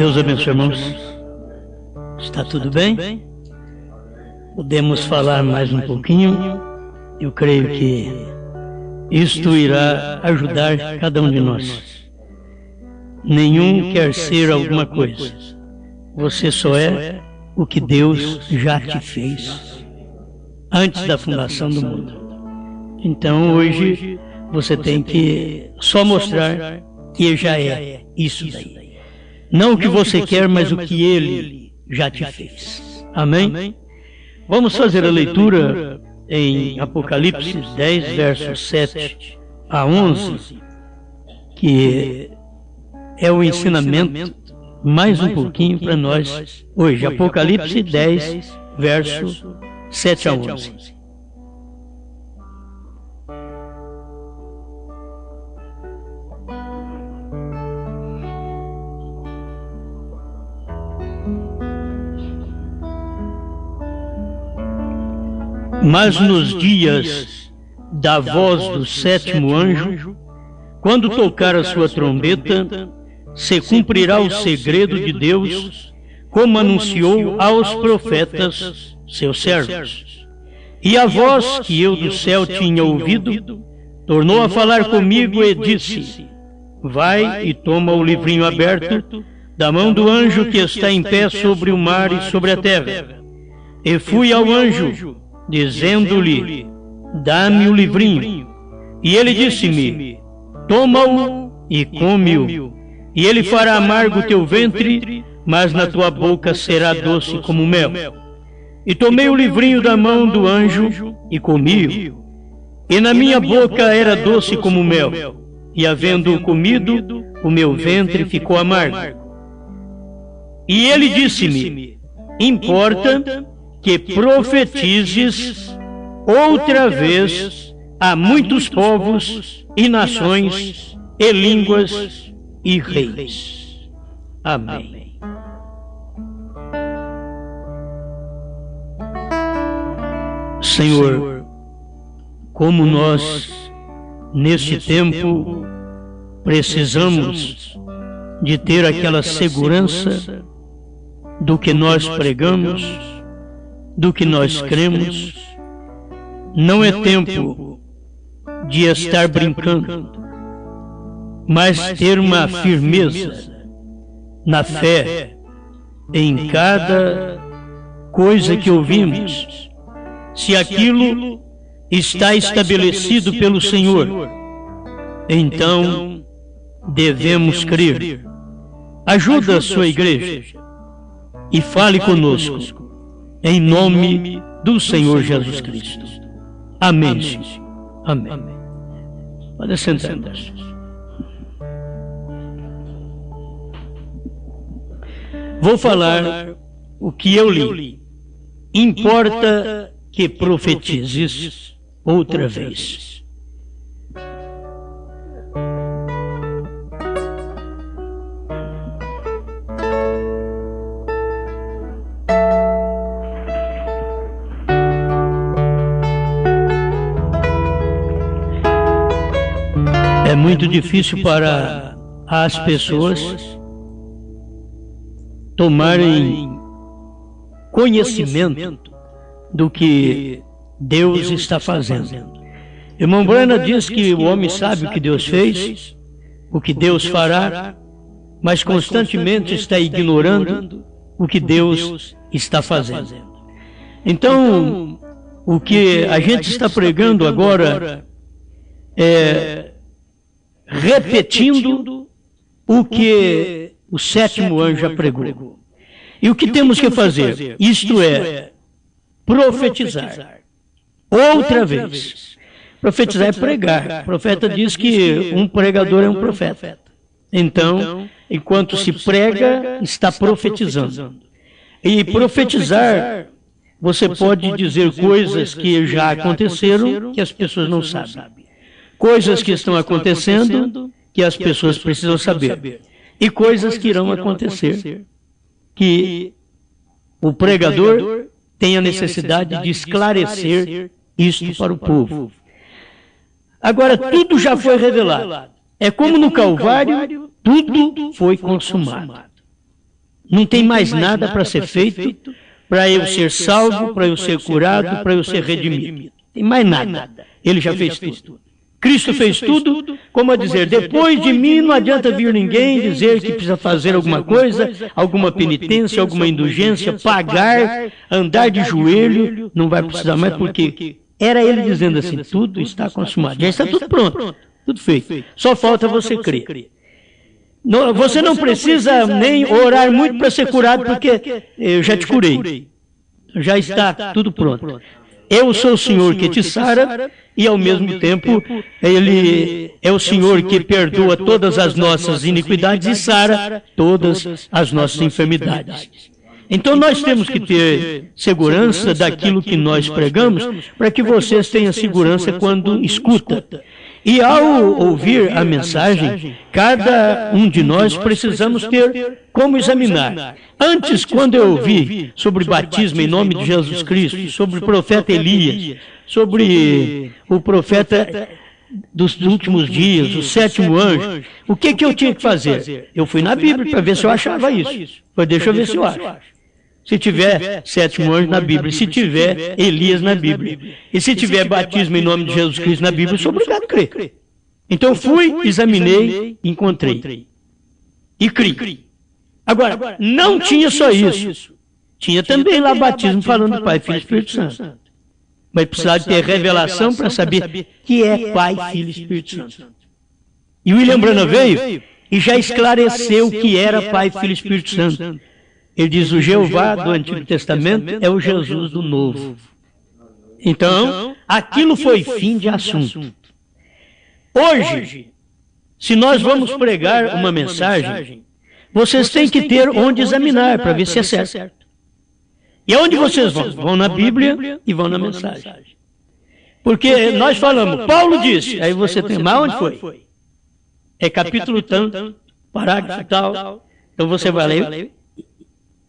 Deus abençoe, irmãos. Está tudo bem? Podemos falar mais um pouquinho. Eu creio que isto irá ajudar cada um de nós. Nenhum quer ser alguma coisa. Você só é o que Deus já te fez antes da fundação do mundo. Então hoje você tem que só mostrar que já é isso daí. Não o que você quer, mas o que Ele já te fez. Amém? Vamos fazer a leitura em Apocalipse 10, versos 7 a 11, que é o ensinamento mais um pouquinho para nós hoje. Apocalipse 10, versos 7 a 11. Mas nos dias da voz do sétimo anjo, quando tocar a sua trombeta, se cumprirá o segredo de Deus, como anunciou aos profetas, seus servos. E a voz que eu do céu tinha ouvido, tornou a falar comigo e disse: Vai e toma o livrinho aberto da mão do anjo que está em pé sobre o mar e sobre a terra. E fui ao anjo, dizendo-lhe: Dá-me o livrinho. E ele disse-me: Toma-o e come-o, e ele fará amargo o teu ventre, mas na tua boca será doce como mel. E tomei o livrinho da mão do anjo e comi-o, e na minha boca era doce como mel, e havendo-o comido, o meu ventre ficou amargo. E ele disse-me: Importa que profetizes outra vez a muitos povos e nações e línguas e reis. Amém. Senhor, como nós neste tempo precisamos de ter aquela segurança do que nós pregamos, do que nós cremos. Não é tempo de estar brincando, mas ter uma firmeza na fé em cada coisa que ouvimos. Se aquilo está estabelecido pelo Senhor, então devemos crer. Ajuda a sua igreja e fale conosco, em nome do Senhor Jesus Cristo. Amém. Amém. Pode sentar. Vou falar o que eu li. Importa que profetizes outra vez. É muito difícil para as pessoas tomarem conhecimento do que Deus está fazendo. Irmão Brana diz que o homem sabe o que Deus fez, o que Deus fará, mas constantemente está ignorando o que Deus está fazendo. Então, o que a gente está pregando agora é repetindo o que o sétimo anjo já pregou. E o que temos que fazer? Isto é, profetizar. Outra vez. Profetizar é pregar. O profeta diz que um pregador é um profeta. Então, enquanto se prega, está profetizando. E profetizar, você pode dizer coisas que já aconteceram, que as pessoas não sabem. Coisas que estão acontecendo, que as pessoas precisam saber. E coisas que irão acontecer, que o pregador tem a necessidade de esclarecer isto para o povo. Agora, tudo já foi revelado. É como no Calvário, tudo foi consumado. Não tem mais nada para ser feito para eu ser salvo, para eu ser curado, para eu ser redimido. Não tem mais nada. Ele já fez tudo. Cristo fez tudo, como a dizer, depois de mim não adianta vir ninguém dizer que precisa fazer alguma coisa, alguma penitência, alguma indulgência, pagar, andar de joelho, não vai precisar mais, porque era ele dizendo assim, tudo está consumado, já está tudo pronto, tudo feito, só falta você crer. Não, você não precisa nem orar muito para ser curado, porque eu já te curei, já está tudo pronto. Eu sou o Senhor que te sara e, ao mesmo tempo, Ele é o Senhor que perdoa todas as nossas iniquidades e sara todas as nossas enfermidades. Então, nós temos que ter segurança daquilo que nós pregamos para que vocês tenham segurança quando escuta. E ao ouvir a mensagem, cada um de nós precisamos ter como examinar. Antes, quando eu ouvi sobre batismo em nome de Jesus Cristo, sobre o profeta Elias, sobre o profeta dos últimos dias, o sétimo anjo, o que eu tinha que fazer? Eu fui na Bíblia para ver se eu achava isso. Deixa eu ver se eu acho. Se tiver sétimo anjo na Bíblia, se tiver Elias na Bíblia, e se tiver batismo em nome de Jesus Cristo na Bíblia, eu sou obrigado a crer. Então fui, examinei, encontrei. E criei. Agora, não tinha só isso. Tinha também lá batismo falando do Pai, Filho e Espírito Santo. Mas precisava ter revelação para saber que é Pai, Filho e Espírito Santo. E William Branham veio e já esclareceu o que era Pai, Filho e Espírito Santo. Ele diz, o Jeová do Antigo Testamento é o Jesus do Novo. Então, aquilo foi fim de assunto. Hoje, se nós vamos pregar uma mensagem, vocês têm que ter onde examinar para ver se é certo. E aonde vocês vão? Vão na Bíblia e vão na mensagem. Porque nós falamos, Paulo disse, aí você tem, mas onde foi? É capítulo tanto, parágrafo tal, então você vai ler.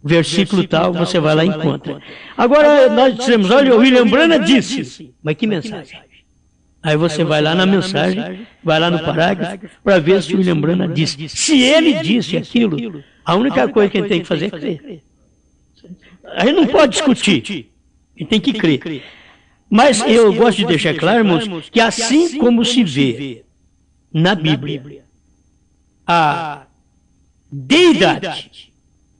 Versículo tal, você vai lá e encontra. Agora nós dissemos, olha, o William Branham disse, mas que mensagem? Aí você vai lá na mensagem, vai lá no parágrafo, para ver se o William Branham disse. Se ele disse aquilo, a única coisa que a gente tem que fazer é crer. A gente não pode discutir, a gente tem que crer. Mas eu gosto de deixar claro, irmãos, que assim como se vê na Bíblia a deidade,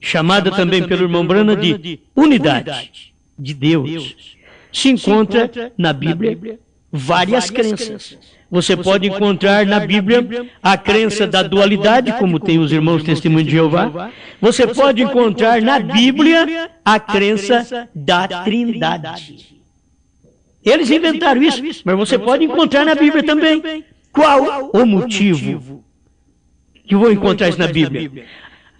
chamada também pelo irmão Branham de unidade de Deus, se encontra na Bíblia várias crenças. Você pode encontrar na Bíblia a crença da dualidade, como tem os irmãos Testemunho de Jeová. Você pode encontrar na Bíblia a crença da Trindade. Eles inventaram isso, mas você pode encontrar na Bíblia também. Qual o motivo que eu vou encontrar isso na Bíblia?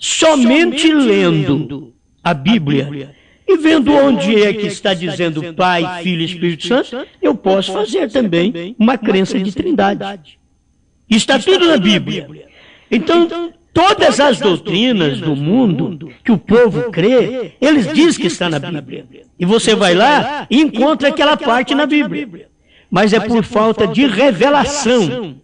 Somente lendo a Bíblia e vendo onde é que está dizendo Pai, Filho e Espírito Santo, eu posso fazer também uma crença de Trindade. Está tudo na Bíblia. Então, todas as doutrinas do mundo que o povo crê, eles dizem que está na Bíblia. E você vai lá e encontra aquela parte na Bíblia. Mas é por falta de revelação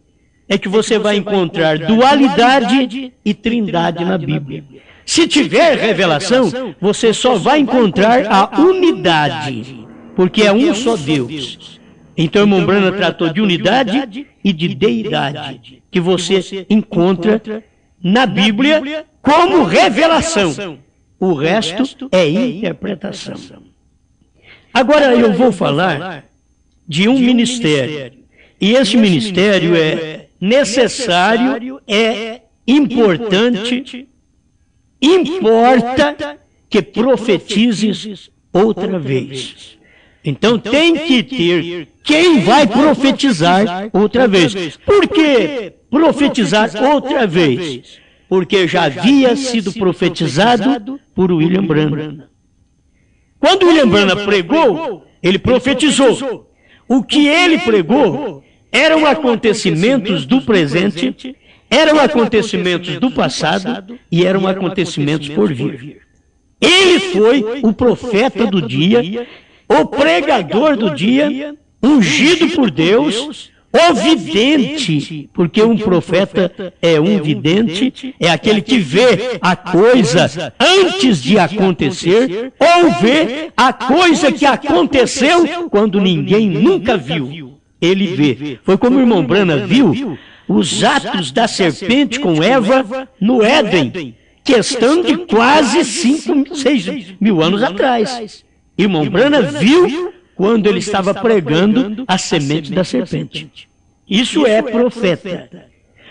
é que você vai encontrar dualidade e trindade na Bíblia. Se tiver revelação, você só vai encontrar a unidade, porque é um só Deus. Então, o irmão Branham tratou de unidade e de deidade, que você encontra na Bíblia como revelação. O resto é interpretação. Agora eu vou falar de um ministério. E esse ministério é necessário, é importante, importa que profetizes outra vez. Então tem que ter quem vai profetizar outra vez. Por que profetizar outra vez? Porque já havia sido profetizado por William Branham. Quando William Branham pregou, ele profetizou. O que ele pregou eram acontecimentos do presente, eram acontecimentos do passado e eram acontecimentos por vir. Ele foi o profeta do dia, o pregador do dia, ungido por Deus, O vidente, porque um profeta é um vidente, é aquele que vê a coisa antes de acontecer, ou vê a coisa que aconteceu quando ninguém nunca viu. Ele vê. Foi como o irmão Brana viu os atos da serpente com Eva no Éden, questão de quase 6 mil anos atrás. Irmão Brana viu quando ele estava pregando a semente da serpente. Isso é profeta.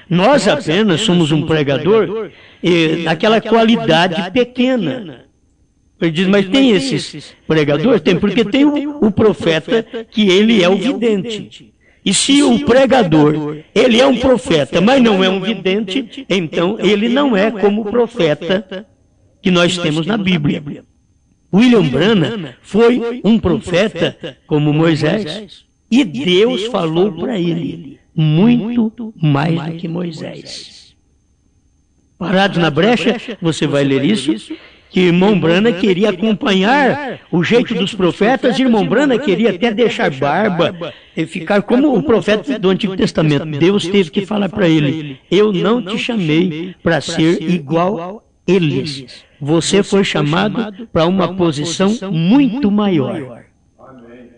Nós apenas somos um pregador daquela qualidade pequena. Ele diz, mas tem esses pregadores? Tem, porque tem o profeta que ele é o vidente. E se o pregador, ele é um profeta, mas não é um vidente, então ele não é como o profeta que nós temos na Bíblia. William Branham foi um profeta como Moisés, e Deus falou para ele muito mais do que Moisés. Parados na brecha, você vai ler isso, que irmão Branham queria acompanhar o jeito dos profetas, irmão Branham queria até deixar barba e ficar como o profeta do Antigo Testamento. Deus teve que falar para ele, eu não te chamei para ser igual a eles. Você foi chamado para uma posição muito maior.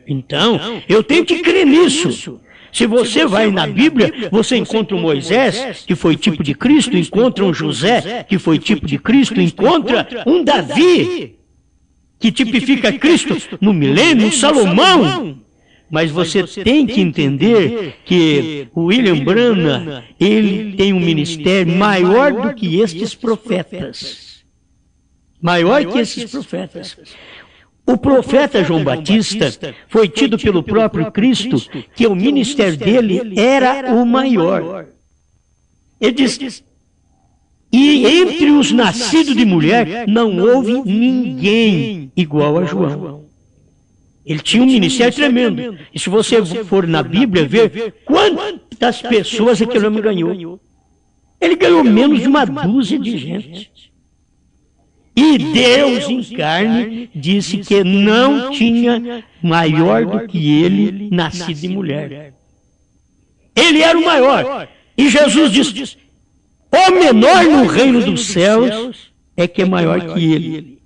Então, eu tenho que crer nisso. Se você vai na Bíblia, você encontra um Moisés, que foi tipo de Cristo, encontra um José, que foi tipo de Cristo, encontra um Davi, que tipifica Cristo no milênio, Salomão. Mas você tem que entender que o William Branham, ele tem um ministério maior do que estes profetas. Maior que esses profetas. O profeta João Batista foi tido pelo próprio Cristo que o ministério dele era o maior. Ele diz, e entre os nascidos de mulher não houve ninguém igual a João. Ele tinha um ministério tremendo. E se você for na Bíblia ver quantas pessoas aquele homem ganhou. Ele ganhou menos de uma dúzia de gente. E Deus em carne disse que não tinha maior do que ele nascido de mulher. Ele era o maior. E Jesus disse, o menor no reino dos céus é que é maior que ele.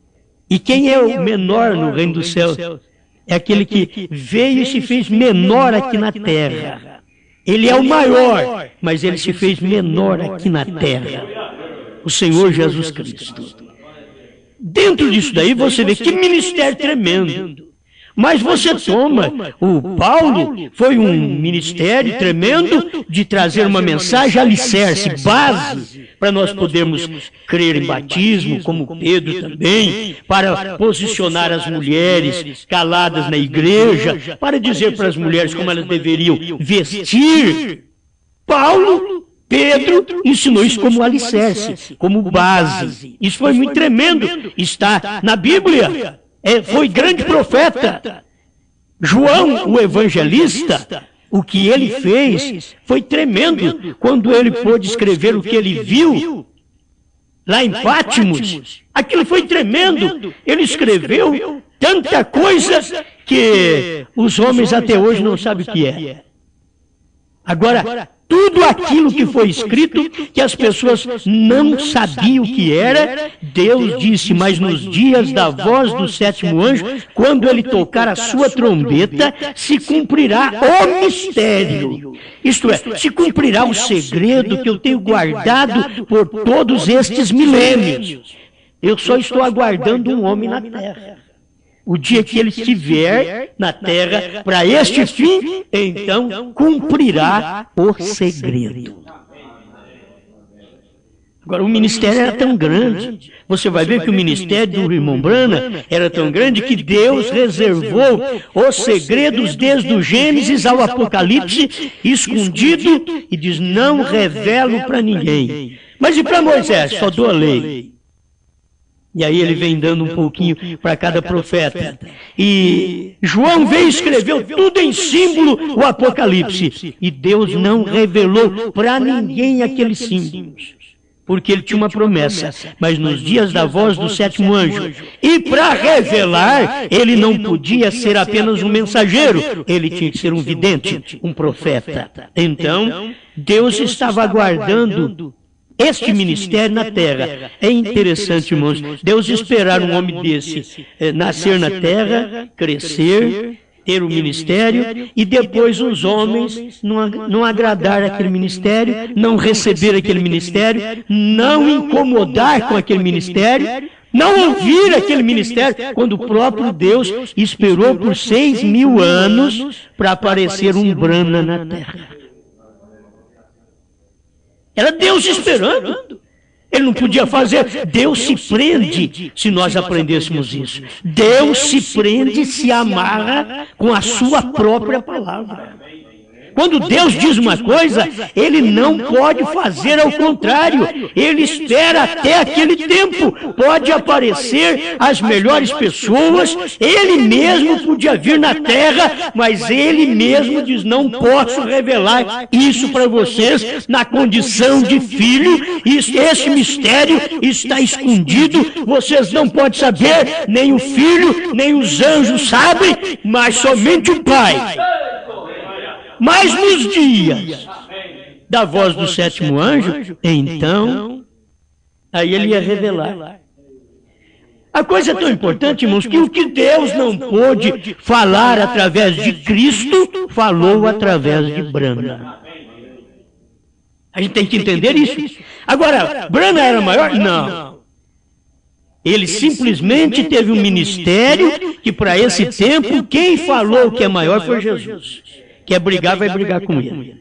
E quem é o menor no reino dos céus? É aquele que veio e se fez menor aqui na terra. Ele é o maior, mas ele se fez menor aqui na terra. O Senhor Jesus Cristo. Dentro disso daí você vê que ministério tremendo. Mas você toma, o Paulo foi um ministério tremendo de trazer uma mensagem alicerce, base, para nós podermos crer em batismo, como Pedro também, para posicionar as mulheres caladas na igreja, para dizer para as mulheres como elas deveriam vestir. Paulo, Pedro ensinou isso como alicerce, como base. Isso foi muito tremendo. Está na Bíblia. Foi grande profeta. João, o evangelista, o que ele fez foi tremendo. Quando ele pôde escrever o que ele viu lá em Patmos, aquilo foi tremendo. Ele escreveu tanta coisa que os homens até hoje não sabem o que é. Agora, tudo aquilo que foi escrito, que as pessoas não sabiam o que era, Deus disse, mas nos dias da voz do sétimo anjo, quando ele tocar a sua trombeta, se cumprirá o mistério. Isto é, se cumprirá o segredo que eu tenho guardado por todos estes milênios. Eu só estou aguardando um homem na terra. O dia que ele estiver na terra para este fim, então cumprirá o segredo. Agora, o ministério era tão grande. Você vai ver que o ministério do irmão Branham era tão grande que Deus reservou os segredos desde o Gênesis ao Apocalipse, escondido, e diz, não revelo para ninguém. Mas e para Moisés? Só dou a lei. E aí ele vem dando um pouquinho para cada profeta. E João veio e escreveu tudo em símbolo o Apocalipse. E Deus não revelou para ninguém aqueles símbolos. porque ele tinha uma promessa, mas nos dias da voz do sétimo anjo. E para revelar, ele não podia ser apenas um mensageiro, ele tinha que ser um vidente, um profeta. Então, Deus estava aguardando este ministério na terra. É interessante, irmãos, Deus esperar um homem desse nascer na terra, crescer, ter o ministério, e depois os homens não agradar aquele ministério, não receber aquele ministério, não incomodar com aquele ministério, não ouvir aquele ministério, quando o próprio Deus esperou por 6.000 anos para aparecer um Brana na terra. Era Deus esperando. Ele não podia fazer. Deus se prende, se nós aprendêssemos isso. Deus se prende, se amarra com a sua própria palavra. Quando Deus diz uma coisa, Ele não pode fazer ao contrário. Ele espera até aquele tempo. Pode aparecer as melhores pessoas, Ele mesmo podia vir na terra, mas Ele mesmo diz, não posso revelar isso para vocês na condição de filho. Esse mistério está escondido, vocês não podem saber, nem o filho, nem os anjos sabem, mas somente o Pai. Mas nos dias da voz do sétimo anjo, então, aí ele ia revelar. A coisa é tão importante, irmãos, que o que Deus não pôde falar através de Cristo, falou através de Brana. A gente tem que entender isso. Agora, Brana era maior? Não. Ele simplesmente teve um ministério que, para esse tempo, quem falou que é maior foi Jesus. Quer brigar, vai brigar com ele.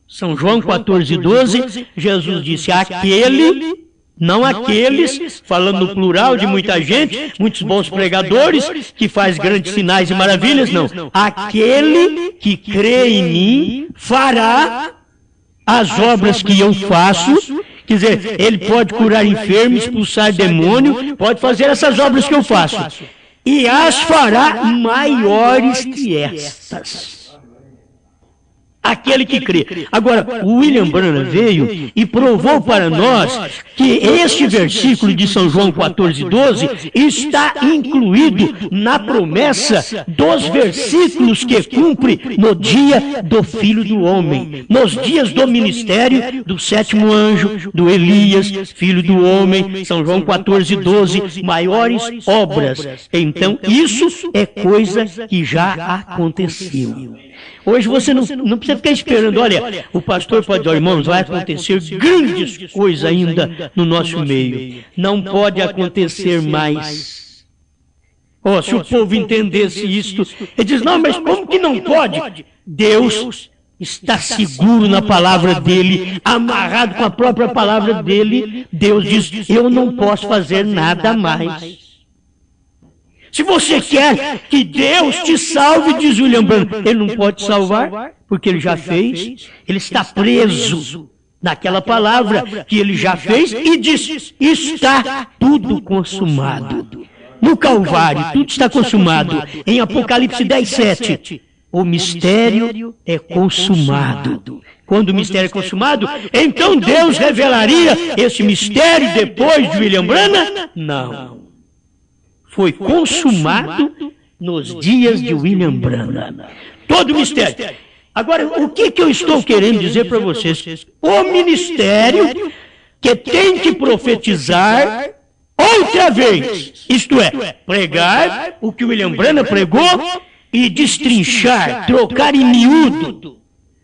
São João 14:12, Jesus disse, aquele, não aqueles, falando no plural de muita gente, muitos bons pregadores, que faz grandes sinais e maravilhas, não. Aquele que crê em mim fará as obras que eu faço. Quer dizer, ele pode curar enfermos, expulsar demônio, pode fazer essas obras que eu faço. E as fará maiores que estas. Aquele que crê. Agora, o William Branham veio e provou para nós que este versículo de São João 14:12 está incluído na promessa dos versículos que cumpre no dia do Filho do Homem, nos dias do ministério do sétimo anjo, do Elias, Filho do Homem, São João 14:12, maiores obras. Então, isso é coisa que já aconteceu. Hoje você não precisa ficar esperando, olha, o pastor pode dizer, irmãos, vai acontecer grandes coisas ainda no nosso meio. Não pode acontecer mais. Oh, se o povo entendesse isto, ele diz, não, mas como que não pode? Deus está seguro na palavra dele, amarrado com a própria palavra dele. Deus diz, eu não posso fazer nada mais. Se você quer que Deus te salve, diz William Branham, ele não pode salvar, porque ele já fez, ele está preso naquela palavra que ele já fez e diz, está tudo consumado. No Calvário, tudo está consumado. Em Apocalipse 10:7, o mistério é consumado. Quando o mistério é consumado, então Deus revelaria esse mistério depois de William Branham? Não. Foi consumado nos dias de William Branham. Todo o mistério. Agora, o que eu estou querendo dizer para vocês? O ministério que tem que profetizar outra vez. Isto é, pregar o que William Branham pregou e destrinchar, trocar em miúdo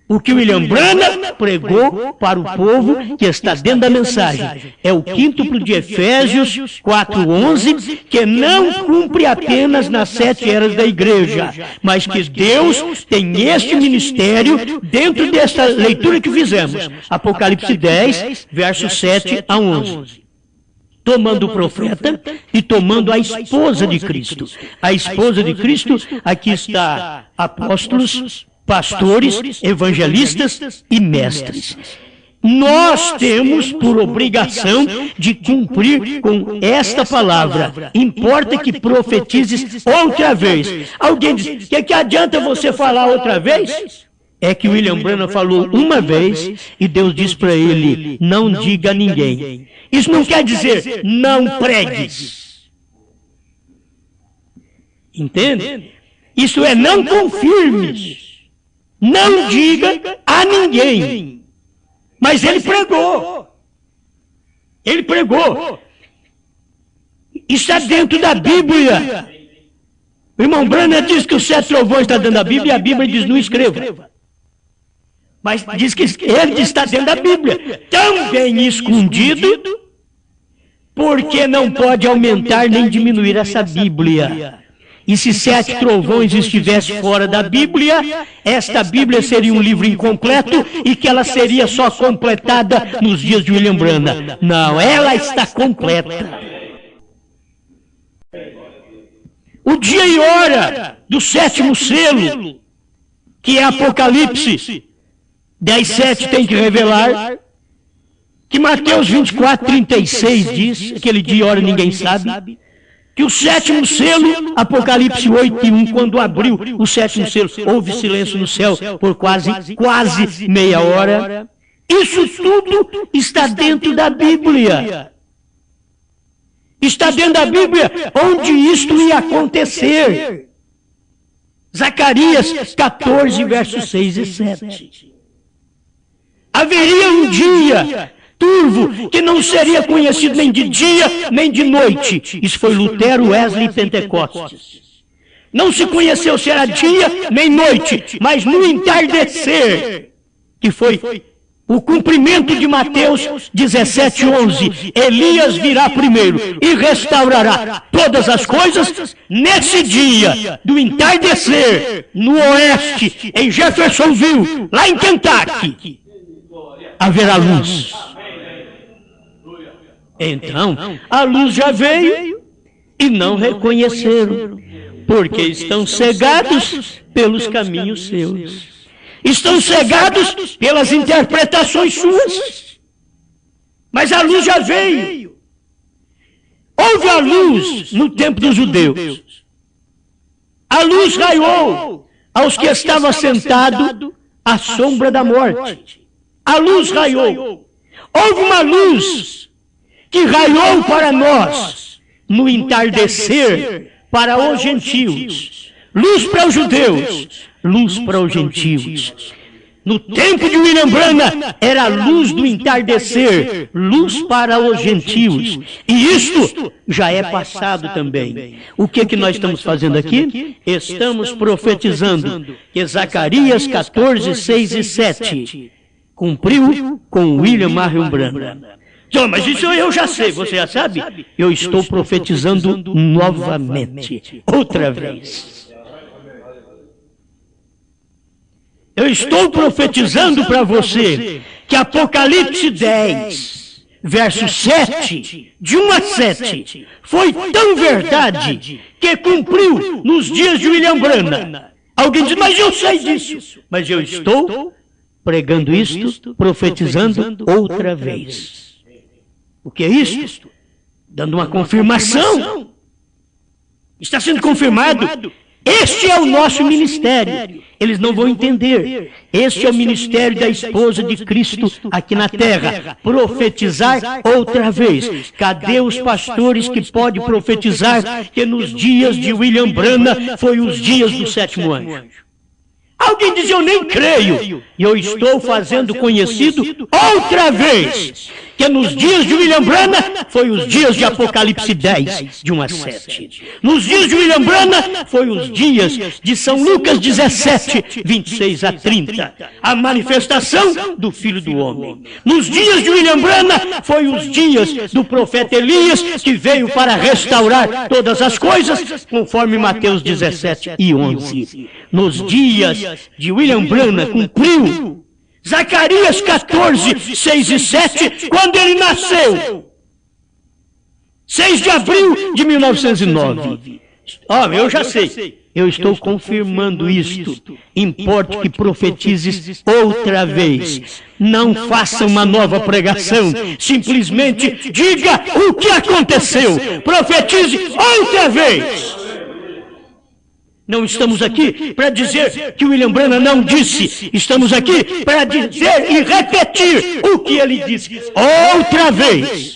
o que William Branham pregou para o povo que está dentro da mensagem. É o quíntuplo de Efésios 4:11, que não cumpre apenas nas 7 eras da igreja, mas que Deus tem este ministério dentro desta leitura que fizemos. Apocalipse 10, versos 7 a 11. Tomando o profeta e tomando a esposa de Cristo. A esposa de Cristo, aqui está apóstolos, pastores, evangelistas e mestres. Nós temos por obrigação de cumprir com esta palavra. Importa que profetizes outra vez. Alguém diz, que adianta você falar outra vez? é que William Branham falou uma vez e Deus disse para ele, não diga a ninguém. Isso não quer dizer, não pregues. Entende? Isso é, não confirmes. Não diga a ninguém. Mas ele pregou. Ele pregou. Está dentro da Bíblia. O irmão Branham diz que os 7 trovões está dentro da Bíblia e a Bíblia diz não escreva. Mas diz que ele está dentro da Bíblia. Tão bem escondido, porque não pode aumentar nem diminuir essa Bíblia. E se 7 trovões estivessem fora da Bíblia, esta Bíblia seria um livro incompleto e que ela seria só completada nos dias de William Branham. Não, ela está completa. O dia e hora do 7º selo, que é Apocalipse 10:7 tem que revelar, que Mateus 24:36 diz, aquele dia e hora ninguém sabe, que o 7º selo, Apocalipse 8:1, quando abriu o 7º selo, houve silêncio no céu por quase meia hora. Isso tudo está dentro da Bíblia. Está dentro da Bíblia onde isto ia acontecer. Zacarias 14, versos 6 e 7. Haveria um dia turvo que não seria conhecido nem de dia nem de noite. Isso foi Lutero, Wesley e Pentecostes. Não se conheceu se era dia nem noite, mas no entardecer, que foi o cumprimento de Mateus 17:11, Elias virá primeiro e restaurará todas as coisas. Nesse dia do entardecer, no oeste, em Jeffersonville, lá em Kentucky, haverá luz. Então, a luz já veio e não reconheceram, porque estão cegados pelos caminhos seus. Estão cegados pelas interpretações suas. Mas a luz já veio. Houve a luz no tempo dos judeus. A luz raiou aos que estavam sentados à sombra da morte. A luz raiou. Houve uma luz que raiou para nós no entardecer para os gentios. Luz para os judeus, luz para os gentios. No tempo de William Branham, era a luz do entardecer, luz para os gentios. E isto já é passado também. O que nós estamos fazendo aqui? Estamos profetizando que Zacarias 14, 6 e 7 cumpriu com William Marion Branham. Então, mas isso eu já sei, você já sabe? Eu estou profetizando novamente, outra vez. Eu estou profetizando para você que Apocalipse 10, verso 7, de 1 a 7, foi tão verdade que cumpriu nos dias de William Branham. Alguém diz, mas eu sei disso. Mas eu estou pregando isto, profetizando outra vez. O que é isto? Dando uma confirmação. Está sendo confirmado. Este é o nosso ministério. Eles não vão entender. Este é o ministério da esposa de Cristo aqui na terra. Profetizar outra vez. Cadê os pastores que podem profetizar que nos dias de William Branham foi os dias do 7º anjo? Alguém diz, eu nem creio. E eu estou fazendo conhecido outra vez que nos dias de William Branham foi os dias de Apocalipse 10, de 1 a 7. Nos dias de William Branham foi os dias de São Lucas 17, 26 a 30. A manifestação do Filho do Homem. Nos dias de William Branham foi os dias do profeta Elias, que veio para restaurar todas as coisas, conforme Mateus 17 e 11. Nos dias de William Branham cumpriu Zacarias 14, 6 e 7, quando ele nasceu. 6 de abril de 1909. Eu já sei. Eu estou confirmando isto. Importa que profetizes outra vez. Não faça uma nova pregação. Simplesmente diga o que aconteceu. Profetize outra vez. Não estamos aqui para dizer que William Branham não disse. Estamos aqui para dizer e repetir o que ele disse outra vez.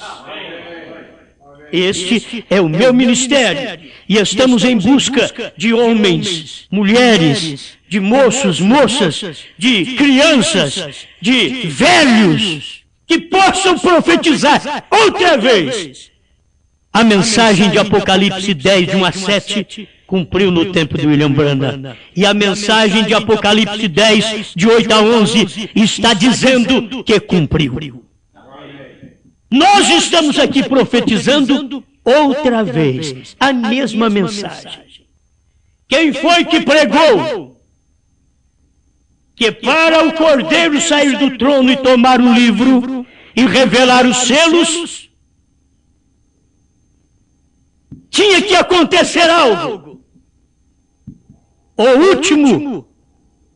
Este é o meu ministério. E estamos em busca de homens, mulheres, de moços, moças, de crianças, de velhos, que possam profetizar outra vez. A mensagem de Apocalipse 10, de 1 a 7, cumpriu no tempo de William Branham. E a mensagem de Apocalipse 10, de 8 a 11, está dizendo que cumpriu. Nós estamos aqui profetizando outra vez a mesma mensagem. Quem foi que pregou que para o Cordeiro sair do trono e tomar o livro e revelar os selos, tinha que acontecer algo? O último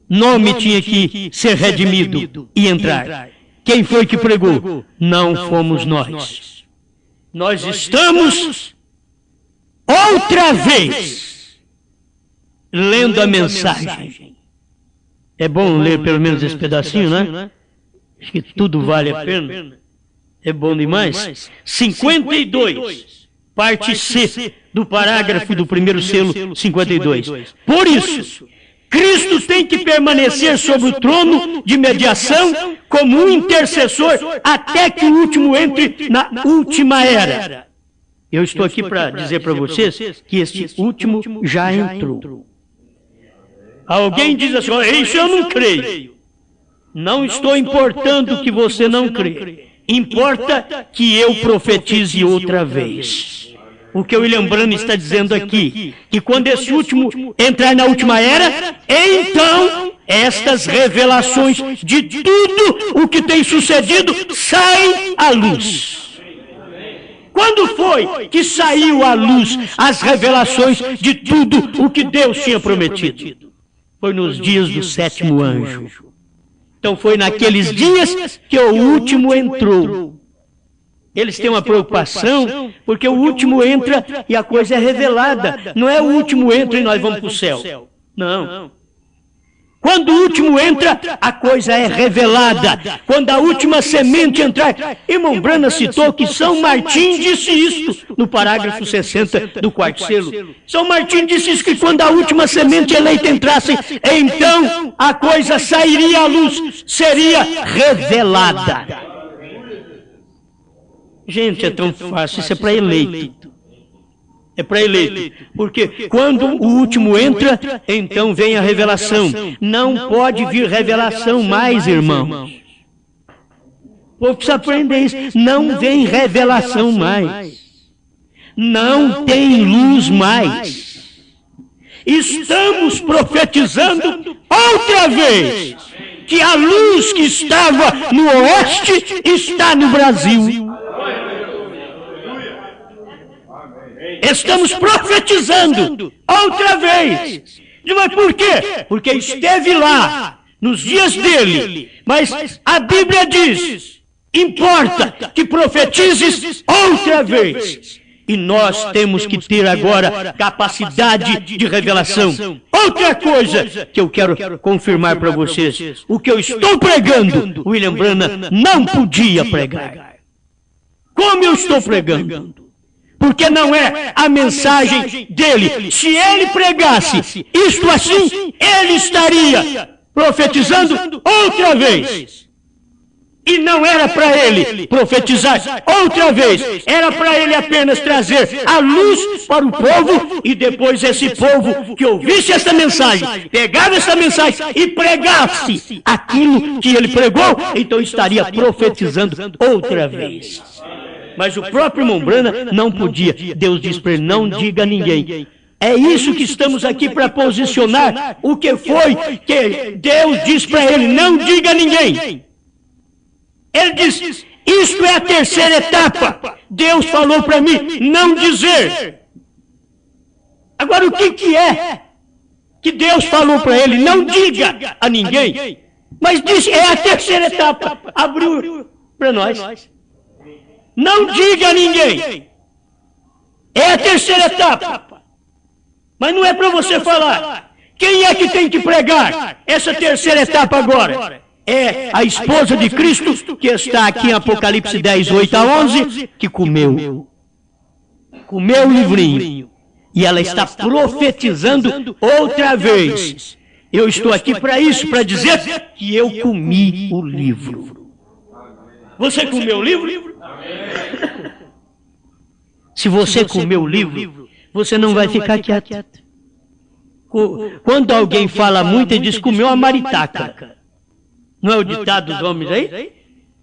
nome tinha que ser redimido e entrar. Quem foi que pregou? Não fomos nós. Nós estamos outra vez lendo a mensagem. É bom ler pelo menos esse pedacinho, né? Acho que tudo vale a pena. É bom demais. 52, parte C do parágrafo do primeiro selo, 52. Por isso, Cristo tem que permanecer sobre o trono de mediação como um intercessor até que o último entre na última era. Eu estou aqui para dizer para vocês que este último já entrou. Alguém diz assim, isso eu não creio. Não estou importando que você não crê. Importa que eu profetize outra vez. O que o William Branham está dizendo aqui, que quando esse último entrar na última era, então estas revelações de tudo o que tem sucedido saem à luz. Quando foi que saiu à luz as revelações de tudo o que Deus tinha prometido? Foi nos dias do sétimo anjo. Então foi naqueles dias que o último entrou. Eles têm uma preocupação, porque o último entra e a coisa é revelada. Não é o último entra e nós vamos para o céu. Não. Quando o último entra, a coisa é revelada. Quando a última semente entrar... Irmão Branham citou que São Martim disse isto no parágrafo 60 do quarto selo. São Martim disse isso, que quando a última semente eleita entrasse, então a coisa sairia à luz, seria revelada. Gente, é tão fácil, isso é para eleito. É para eleito. Porque quando o último entra, então vem a revelação. Não pode vir revelação mais, irmãos. O povo precisa aprender isso. Não vem revelação mais. Não tem luz mais. Estamos profetizando outra vez que a luz que estava no oeste está no Brasil. Estamos profetizando outra vez. Mas por quê? Porque esteve lá nos dias dele. Mas a Bíblia diz, importa que profetizes outra vez. E nós temos que ter agora capacidade de revelação. Outra coisa que eu quero confirmar para vocês. O que eu estou pregando, William Branham não podia pregar. Como eu estou pregando? Porque não é a mensagem dele. Se ele pregasse isto assim, ele estaria profetizando outra vez. E não era para ele profetizar outra vez. Era para ele apenas trazer a luz para o povo. E depois esse povo que ouvisse essa mensagem, pegava essa mensagem e pregasse aquilo que ele pregou, então estaria profetizando outra vez. Mas o próprio irmão Branham não podia. Deus disse para ele, não diga a ninguém. É isso que estamos aqui para posicionar. O que foi que Deus disse para ele, não diga a ninguém. Ele disse, isto é a terceira etapa. Deus falou para mim, não dizer. Agora o que é que Deus falou para ele, não diga a ninguém. Mas disse, é a terceira etapa. Abriu para nós. Não diga a ninguém. É a terceira etapa. Mas não é para você falar. Quem é que tem que pregar essa terceira etapa agora? É a esposa de Cristo, que está aqui em Apocalipse 10, 8 a 11, que comeu o livrinho. E ela está profetizando outra vez. Eu estou aqui para isso, para dizer que eu comi o livro. Você comeu o livro? Se você comeu o livro, você não vai ficar quieto. Quando alguém fala muito, ele diz comeu a maritaca. Não é o ditado dos homens aí?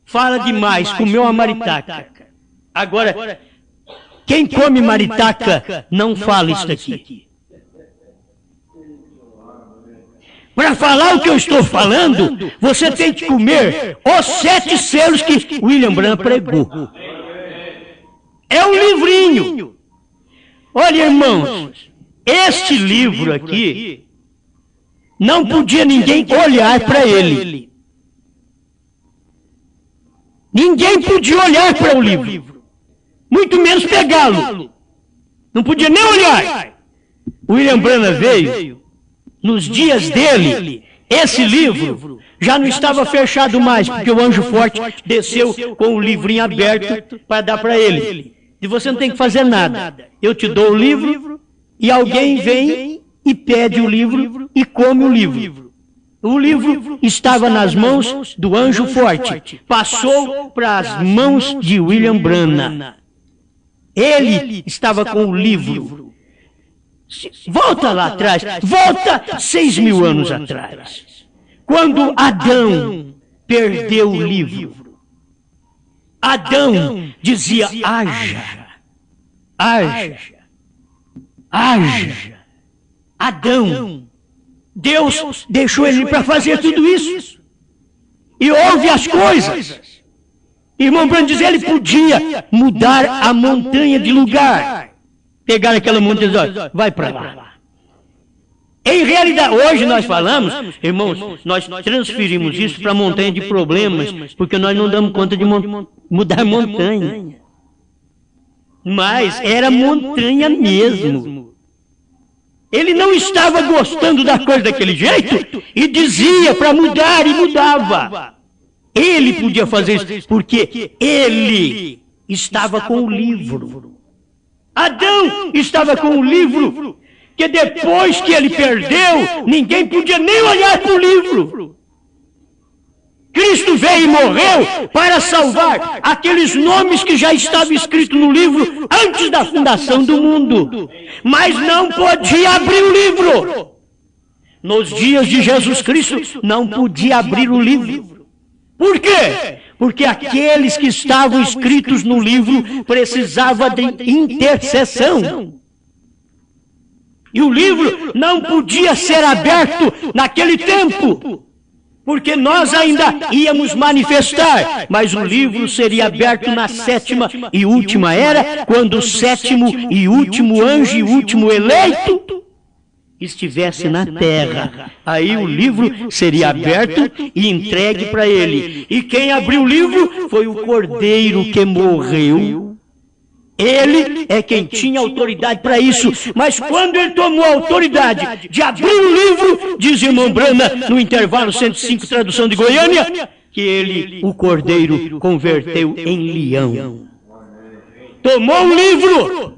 Fala demais, comeu a maritaca. Agora, quem come maritaca não fala isso aqui. Para falar o que eu estou falando, você tem que comer os 7 selos que William Branham pregou. É um livrinho. Olha, irmãos, este livro aqui, não podia ninguém olhar para ele. Ninguém podia olhar para o livro. Muito menos pegá-lo. Não podia nem olhar. William Branham veio, nos dias dele, esse livro já não estava fechado mais, porque o anjo forte desceu com o livrinho aberto para dar para ele. E você não tem que fazer nada. Eu te dou o livro e alguém vem e pede o livro e come o livro. O livro estava nas mãos do anjo forte, passou para as mãos de William Branham. Ele estava com o livro. Volta lá atrás, volta 6.000 anos atrás. Quando Adão perdeu o livro, Adão dizia, haja, haja, haja. Adão, Deus deixou ele para fazer tudo isso. E ouve as coisas. Irmão Branham diz, ele podia mudar a montanha de lugar. Pegar aquela montanha e dizer, vai para lá. Em realidade, hoje nós falamos, irmãos, nós transferimos isso para a montanha de problemas, porque nós não damos conta de mudar a montanha. Mas era montanha mesmo. Ele não estava gostando da coisa daquele jeito e dizia para mudar e mudava. Ele podia fazer isso porque ele estava com o livro. Adão estava com o livro, que depois que ele perdeu, ninguém podia nem olhar para o livro. Cristo veio e morreu para salvar aqueles nomes que já estavam escritos no livro antes da fundação do mundo. Mas não podia abrir o livro. Nos dias de Jesus Cristo, não podia abrir o livro. Por quê? Porque aqueles que estavam escritos no livro precisavam de intercessão. E o livro não podia ser aberto naquele tempo, porque nós ainda íamos manifestar, mas o livro seria aberto na 7ª e última era, quando o 7º e último anjo e último eleito estivesse na terra. Aí o livro seria aberto e entregue para ele. E quem abriu o livro foi o Cordeiro que morreu. Ele é quem tinha autoridade para isso. Mas quando ele tomou a autoridade de abrir o livro, diz irmão Branham, no intervalo 105, tradução de Goiânia, que ele, o Cordeiro, converteu em leão. Tomou o livro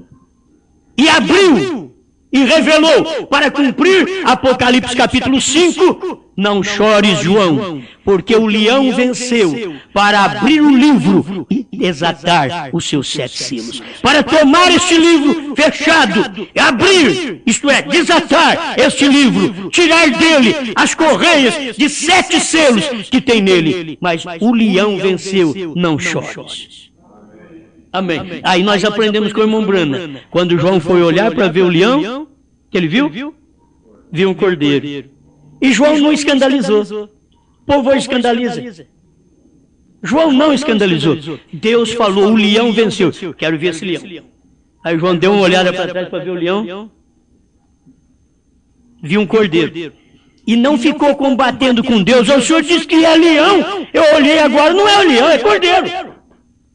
e abriu e revelou para cumprir Apocalipse capítulo 5. Não chores, João, porque o leão venceu para abrir o livro e desatar os seus 7 selos. Para tomar este livro fechado, abrir, isto é, desatar este livro, tirar dele as correias de 7 selos que tem nele. Mas o leão venceu, não chores. Amém. Aí nós aprendemos com o irmão Branham. Quando João foi olhar para ver o leão, que ele viu? Viu um cordeiro. E João não escandalizou. O povo hoje escandaliza. João não escandalizou. Deus falou, o leão venceu. Quero ver esse leão. Aí João deu uma olhada para trás para ver o leão. Viu um cordeiro. E não ficou combatendo com Deus. O senhor disse que é leão. Eu olhei agora, não é o leão, é cordeiro.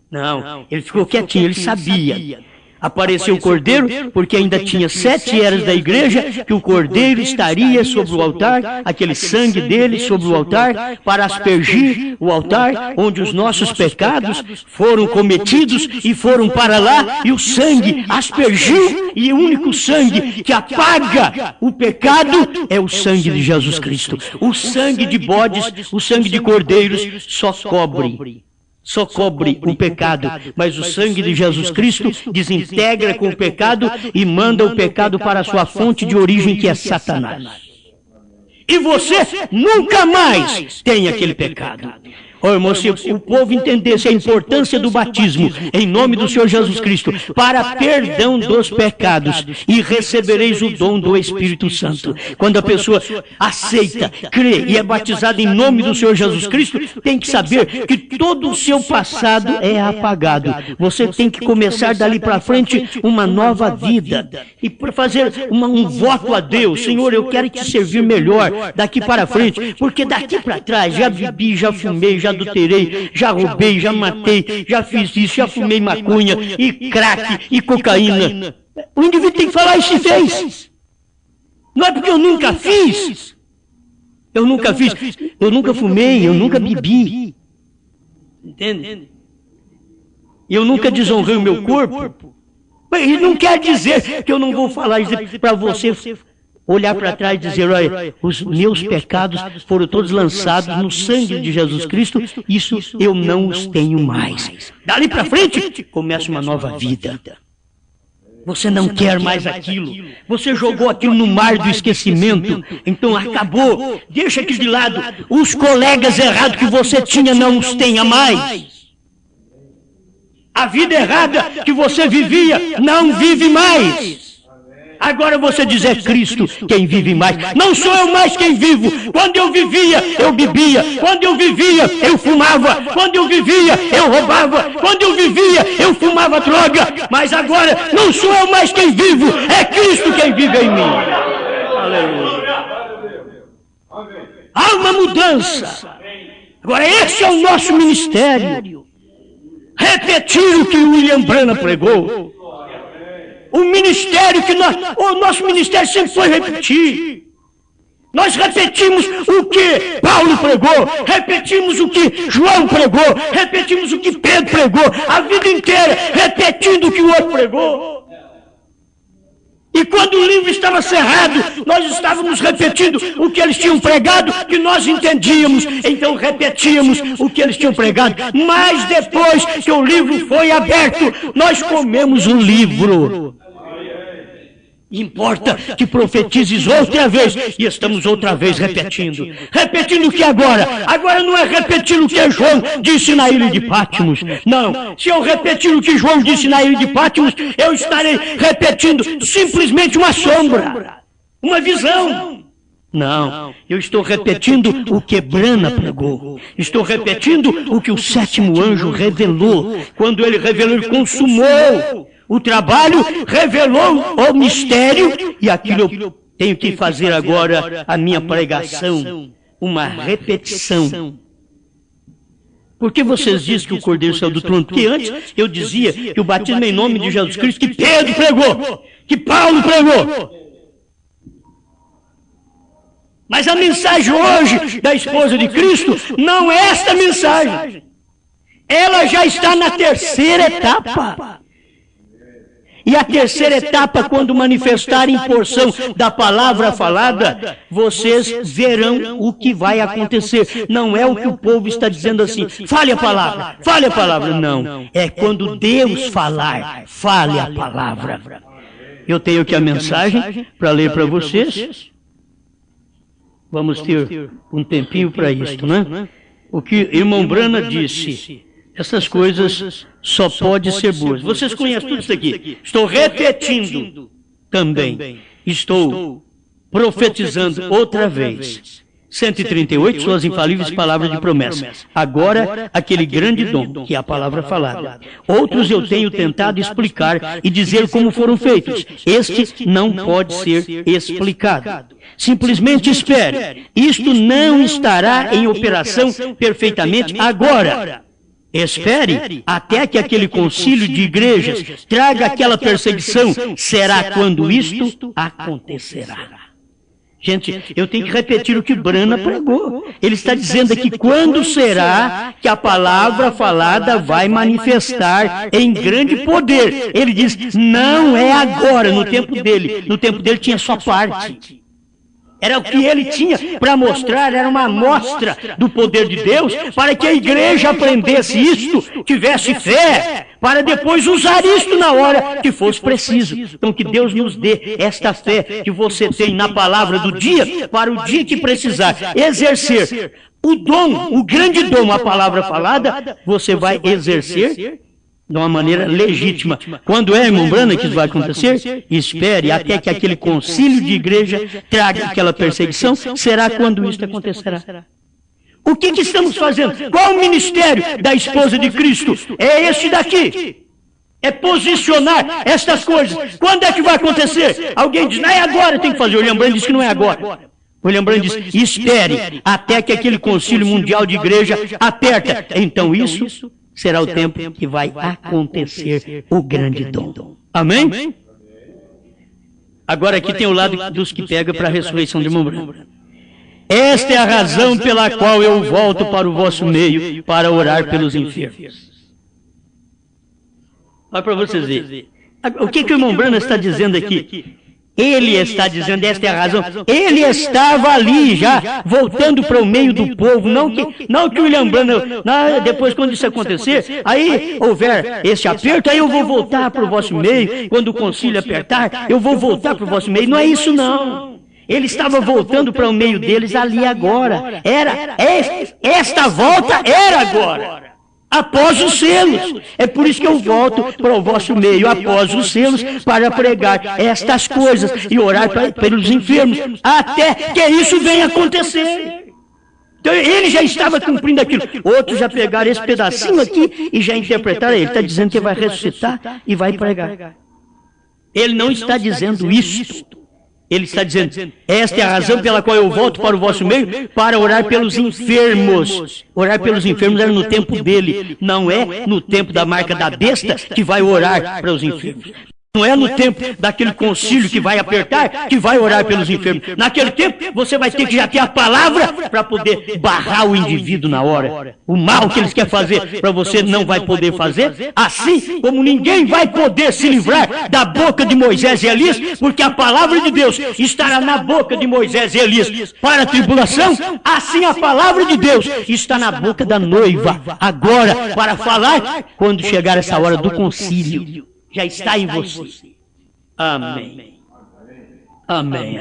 Não, ele ficou quietinho, ele sabia. Apareceu o cordeiro, porque ainda tinha 7 eras da igreja, que o cordeiro estaria sobre o altar, aquele sangue dele sobre o altar, para aspergir o altar, onde os nossos pecados foram cometidos e foram para lá, e o sangue aspergiu, e o único sangue que apaga o pecado é o sangue de Jesus Cristo. O sangue de bodes, o sangue de cordeiros só cobre o pecado, mas o sangue de Jesus Cristo desintegra com o pecado e manda o pecado para a sua fonte de origem, que é Satanás. E você nunca mais tem aquele pecado. Oh, irmão, se o povo entendesse a importância do batismo em nome do Senhor Jesus Cristo para perdão dos pecados, e recebereis o dom do Espírito Santo. Quando a pessoa aceita, crê e é batizada em nome do Senhor Jesus Cristo, tem que saber que todo o seu passado é apagado. Você tem que começar dali para frente uma nova vida e fazer um voto a Deus. Senhor, eu quero te servir melhor daqui para frente, porque daqui para trás já bebi, já fumei, já adulterei, já roubei, já matei, já fiz isso, já fumei maconha, e crack, e cocaína. O indivíduo tem que falar isso e fez. Não é porque eu nunca fiz. Eu nunca fiz. Eu nunca fumei, eu nunca bebi. Entende? Eu nunca desonrei o meu corpo. E não quer dizer que eu não vou falar isso para você olhar para trás e dizer, olha, os meus pecados foram todos lançados no sangue de Jesus Cristo, isso eu não os tenho mais. Dali para frente, começa uma nova vida. Você não quer mais aquilo. Você jogou aquilo no mar do esquecimento. Então acabou. Deixa aqui de lado. Os colegas errados que você tinha, não os tenha mais. A vida errada que você vivia, não vive mais. Agora você diz, é Cristo quem vive mais. Não sou eu mais quem vivo. Quando eu vivia, eu bebia. Quando eu vivia, eu fumava. Quando eu vivia, eu roubava. Quando eu vivia, eu fumava droga. Mas agora, não sou eu mais quem vivo. É Cristo quem vive em mim. Aleluia. Há uma mudança. Agora esse é o nosso ministério. Repetir o que William Branham pregou. O ministério que o nosso ministério sempre foi repetir. Nós repetimos o que Paulo pregou, repetimos o que João pregou, repetimos o que Pedro pregou, a vida inteira repetindo o que o outro pregou. E quando o livro estava cerrado, nós estávamos repetindo o que eles tinham pregado, que nós entendíamos, então repetíamos o que eles tinham pregado. Mas depois que o livro foi aberto, nós comemos o livro. Importa que profetizes outra vez, e estamos outra vez repetindo. Repetindo o que agora? Agora não é repetir o que João disse na ilha de Patmos. Não, se eu repetir o que João disse na ilha de Patmos, eu estarei repetindo simplesmente uma sombra, uma visão. Não, eu estou repetindo o que Branham pregou. Estou repetindo o que o 7º anjo revelou. Quando ele revelou, ele consumou o trabalho, revelou o mistério, e aquilo eu tenho que fazer agora a minha pregação, uma repetição. Por que vocês dizem que o Cordeiro saiu do trono? Porque antes eu dizia que o batismo é em nome de Jesus Cristo, que Pedro pregou, que Paulo pregou. Mas a mensagem hoje da esposa de Cristo não é esta mensagem. Ela já está na terceira etapa. E a terceira etapa, quando manifestarem porção da palavra falada, vocês verão o que vai acontecer. Não é o que o povo está dizendo assim, fale a palavra, fale a palavra. Não, é quando Deus falar, fale a palavra. Eu tenho aqui a mensagem para ler para vocês. Vamos ter um tempinho para isso, né? O que irmão Branham disse, essas coisas só podem ser boas. Vocês conhecem tudo isso aqui. Estou repetindo também. Estou profetizando outra vez. 138, suas infalíveis palavras de promessa. Agora, aquele grande dom, que é a palavra falada. Outros eu tenho tentado explicar e dizer como foram feitos. Este não pode ser explicado. Simplesmente espere. Isto não estará em operação perfeitamente agora. Espere até que aquele concílio de igrejas traga aquela perseguição. Será quando isto acontecerá. Gente, eu tenho que repetir o que Brana pregou. Ele está dizendo aqui quando será que a palavra falada vai manifestar em grande poder. Ele diz, não é agora, no tempo dele. No tempo dele tinha só parte. Era o que ele tinha para mostrar, era uma amostra do poder de Deus, para que a igreja aprendesse isto, tivesse fé, para depois usar isto na hora que fosse preciso. Então que Deus nos dê esta fé que você tem na palavra do dia, para o dia que precisar exercer o dom, o grande dom, a palavra falada, você vai exercer de uma maneira legítima. Quando é, irmão Brana, que isso vai acontecer? Espere até que aquele concílio de igreja traga aquela perseguição. Será quando isso acontecerá. O que estamos fazendo? Qual o ministério da esposa de Cristo? É este daqui. É posicionar estas coisas. Quando é que vai acontecer? Alguém diz, não é agora, tem que fazer. O William Branham diz que não é agora. O William Branham diz, espere até que aquele concílio mundial de igreja aperta. Então isso será o tempo que vai acontecer o grande dom. Amém? Agora aqui tem o lado dos que pega para a ressurreição de irmão Branham. Esta é a razão pela qual eu volto para o vosso meio para orar pelos enfermos. Olha para vocês verem. O que o irmão Branham está dizendo aqui? Ele está dizendo, esta é a razão. Ele estava ali já, voltando para o meio do povo. Não que o William Branham, depois quando isso acontecer, aí houver esse aperto, aí eu vou voltar para o vosso meio. Quando o concílio apertar, eu vou voltar para o vosso meio. Não é isso não. Ele estava voltando para o meio deles ali agora. Esta volta era agora. Após os selos. É por isso que eu volto para o vosso meio, após os selos, para pregar estas coisas e orar pelos enfermos, até que isso venha acontecer. Então ele já estava cumprindo aquilo. Outros já pegaram esse pedacinho aqui e já interpretaram. Ele está dizendo que vai ressuscitar e vai pregar. Ele não está dizendo isto. Ele está dizendo, esta é a razão pela qual eu volto para o vosso meio, para orar pelos enfermos. Orar pelos enfermos era no tempo dele, não é no tempo da marca da besta que vai orar para os enfermos. Não é no tempo daquele concílio que vai apertar, que vai orar pelos enfermos. Naquele tempo, você vai ter que já ter a palavra para poder barrar o indivíduo na hora. O mal que eles querem fazer para você não vai poder fazer. Assim como ninguém vai poder se livrar da boca de Moisés e Elias, porque a palavra de Deus estará na boca de Moisés e Elias para a tribulação, assim a palavra de Deus está na boca da noiva, agora, para falar quando chegar essa hora do concílio. Já está em você. Amém. Amém.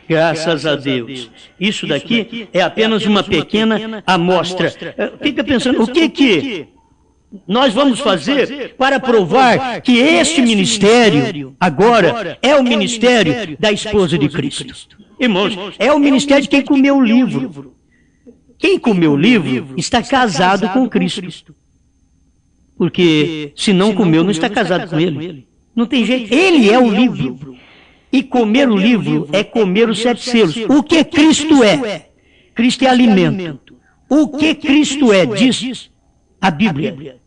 Graças a Deus. Isso daqui é apenas uma pequena amostra. Fica pensando, o que nós vamos fazer para provar que este ministério, agora, é o ministério da esposa de Cristo? Irmãos, é o ministério de quem comeu o livro. Quem comeu o livro está casado com Cristo. Porque se não comeu, não está casado com ele. Não tem jeito. Ele é o livro. E comer o livro é comer os 7 selos. O que Cristo é? Cristo é alimento. O que Cristo é? Diz a Bíblia.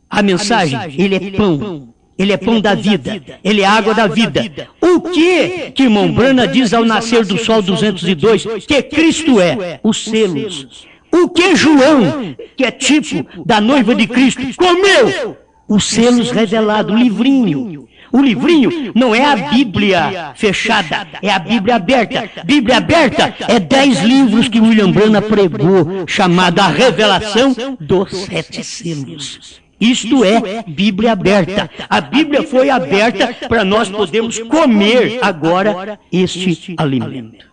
A mensagem, ele é pão. Ele é pão da vida. Ele é água da vida. O que irmão Branham diz ao nascer do sol 202? Que Cristo é? Os selos. O que João, que é tipo da noiva de Cristo, comeu? Os selos revelados, o livrinho. O livrinho não é a Bíblia fechada, é a Bíblia aberta. Bíblia aberta é 10 livros que William Branham pregou, chamada A Revelação dos 7 Selos. Isto é Bíblia aberta. A Bíblia foi aberta para nós podermos comer agora este alimento.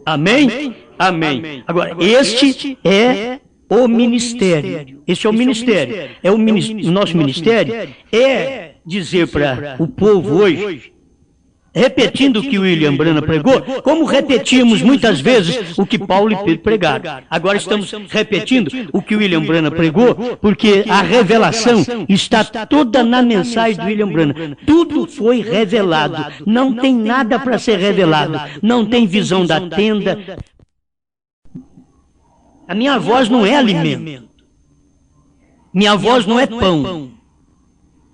Amém? Amém. Agora, este é o ministério. Este é o ministério. O nosso ministério é dizer para o povo hoje, repetindo o que William Branham pregou, como repetimos muitas vezes o que Paulo e Pedro pregaram. Agora estamos repetindo o que William Branham pregou, porque a revelação está toda na mensagem do William Branham. Tudo foi revelado. Não tem nada para ser revelado. Não tem visão da tenda. A minha voz não é alimento. Minha voz não é pão.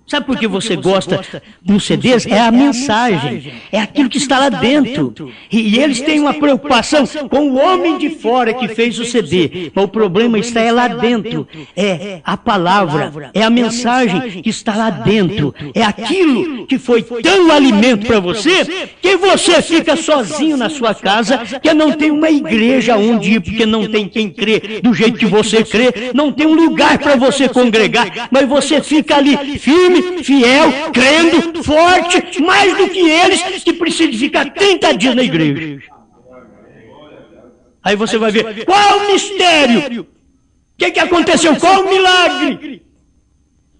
Sabe por que você gosta dos CDs? É a mensagem, é aquilo que está lá dentro. E eles têm uma preocupação com o homem de fora que fez o CD. Mas o problema está lá dentro. É a palavra, é a mensagem que está lá dentro. É aquilo que foi tão alimento para você, que você fica sozinho na sua casa, que não tem uma igreja onde ir, porque não tem quem crê do jeito que você crê, não tem um lugar para você congregar, mas você fica ali firme, fiel, crendo, forte, mais do que eles que precisam ficar 30 dias na igreja. Aí você vai ver, qual o mistério? O que aconteceu? Qual o milagre?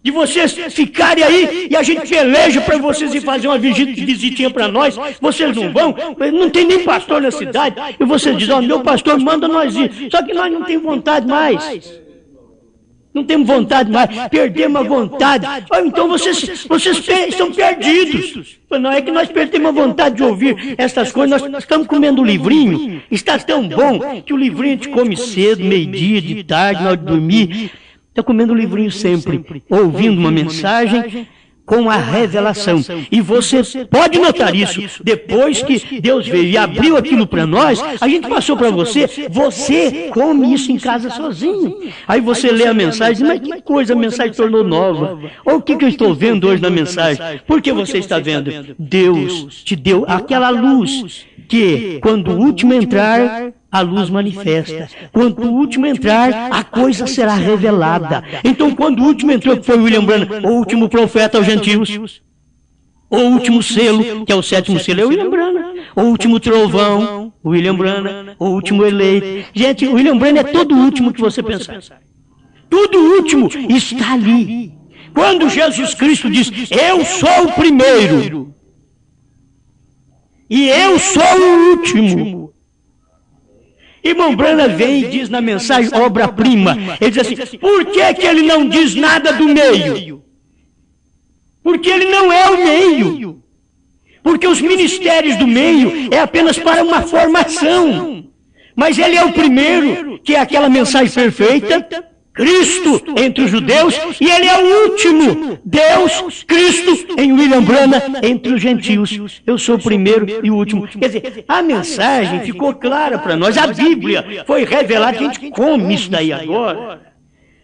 De vocês ficarem aí e a gente peleja para vocês ir fazer uma visitinha para nós, vocês não vão, não tem nem pastor na cidade, e vocês dizem, ó, meu pastor manda nós ir, só que nós não temos vontade mais. Não temos vontade mais, perdemos a vontade. Então vocês estão perdidos. Não é que nós perdemos a vontade de ouvir essas coisas, nós estamos comendo um livrinho, está tão bom que o livrinho a gente come cedo, meio-dia, de tarde, na hora de dormir. Está comendo um livrinho sempre, ouvindo uma mensagem com a revelação. E você pode notar isso, depois que Deus veio e abriu aquilo para nós, a gente passou para você, você come isso em casa sozinho. Aí você lê a mensagem e diz, mas que coisa, a mensagem tornou nova. Ou o que eu estou vendo hoje na mensagem? Por que você está vendo? Deus te deu aquela luz que, quando o último entrar, a luz manifesta. Quando o último entrar, a coisa será revelada. Então, quando o último entrou, que foi William Branham, o último profeta aos gentios, o último selo, que é o sétimo selo, é William Branham. O último trovão, William Branham. O último eleito. Gente, o William Branham é todo o último que você pensar. Tudo último está ali. Quando Jesus Cristo diz, eu sou o primeiro, e eu sou o último. Irmão Branham vem e diz na mensagem obra-prima, ele diz assim, por que ele não diz nada do meio? Porque ele não é o meio. Porque os ministérios do meio é apenas para uma formação. Mas ele é o primeiro, que é aquela mensagem perfeita, Cristo entre os judeus, e ele é o último, Deus, Cristo, em William Branham, entre os gentios. Eu sou o primeiro e o último. Quer dizer, a mensagem ficou clara para nós, a Bíblia foi revelada, a gente come isso daí agora.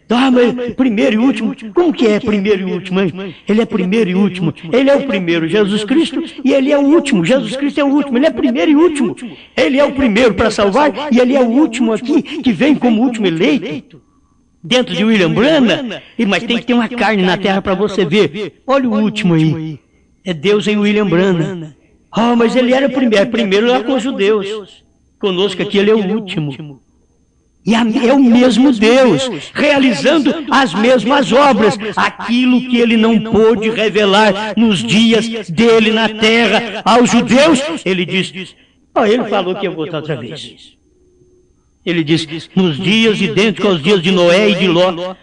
Ah, mas primeiro e último, como que é primeiro e último, hein? Ele é primeiro e último, ele é o primeiro, Jesus Cristo, e ele é o último, Jesus Cristo é o último, ele é primeiro e último. Ele é o primeiro para salvar, e ele é o último aqui, que vem como último eleito. Dentro de William Branham, mas tem que ter uma carne na terra para você ver. Olha o último aí. É Deus em William Branham. Ah, mas ele era primeiro lá com os judeus. Conosco aqui ele é o último. E é o mesmo Deus, realizando as mesmas obras, aquilo que ele não pôde revelar nos dias dele na terra aos judeus. Ele diz, ele falou que ia voltar outra vez. Ele diz, nos dias idênticos aos dias de Noé e de Ló,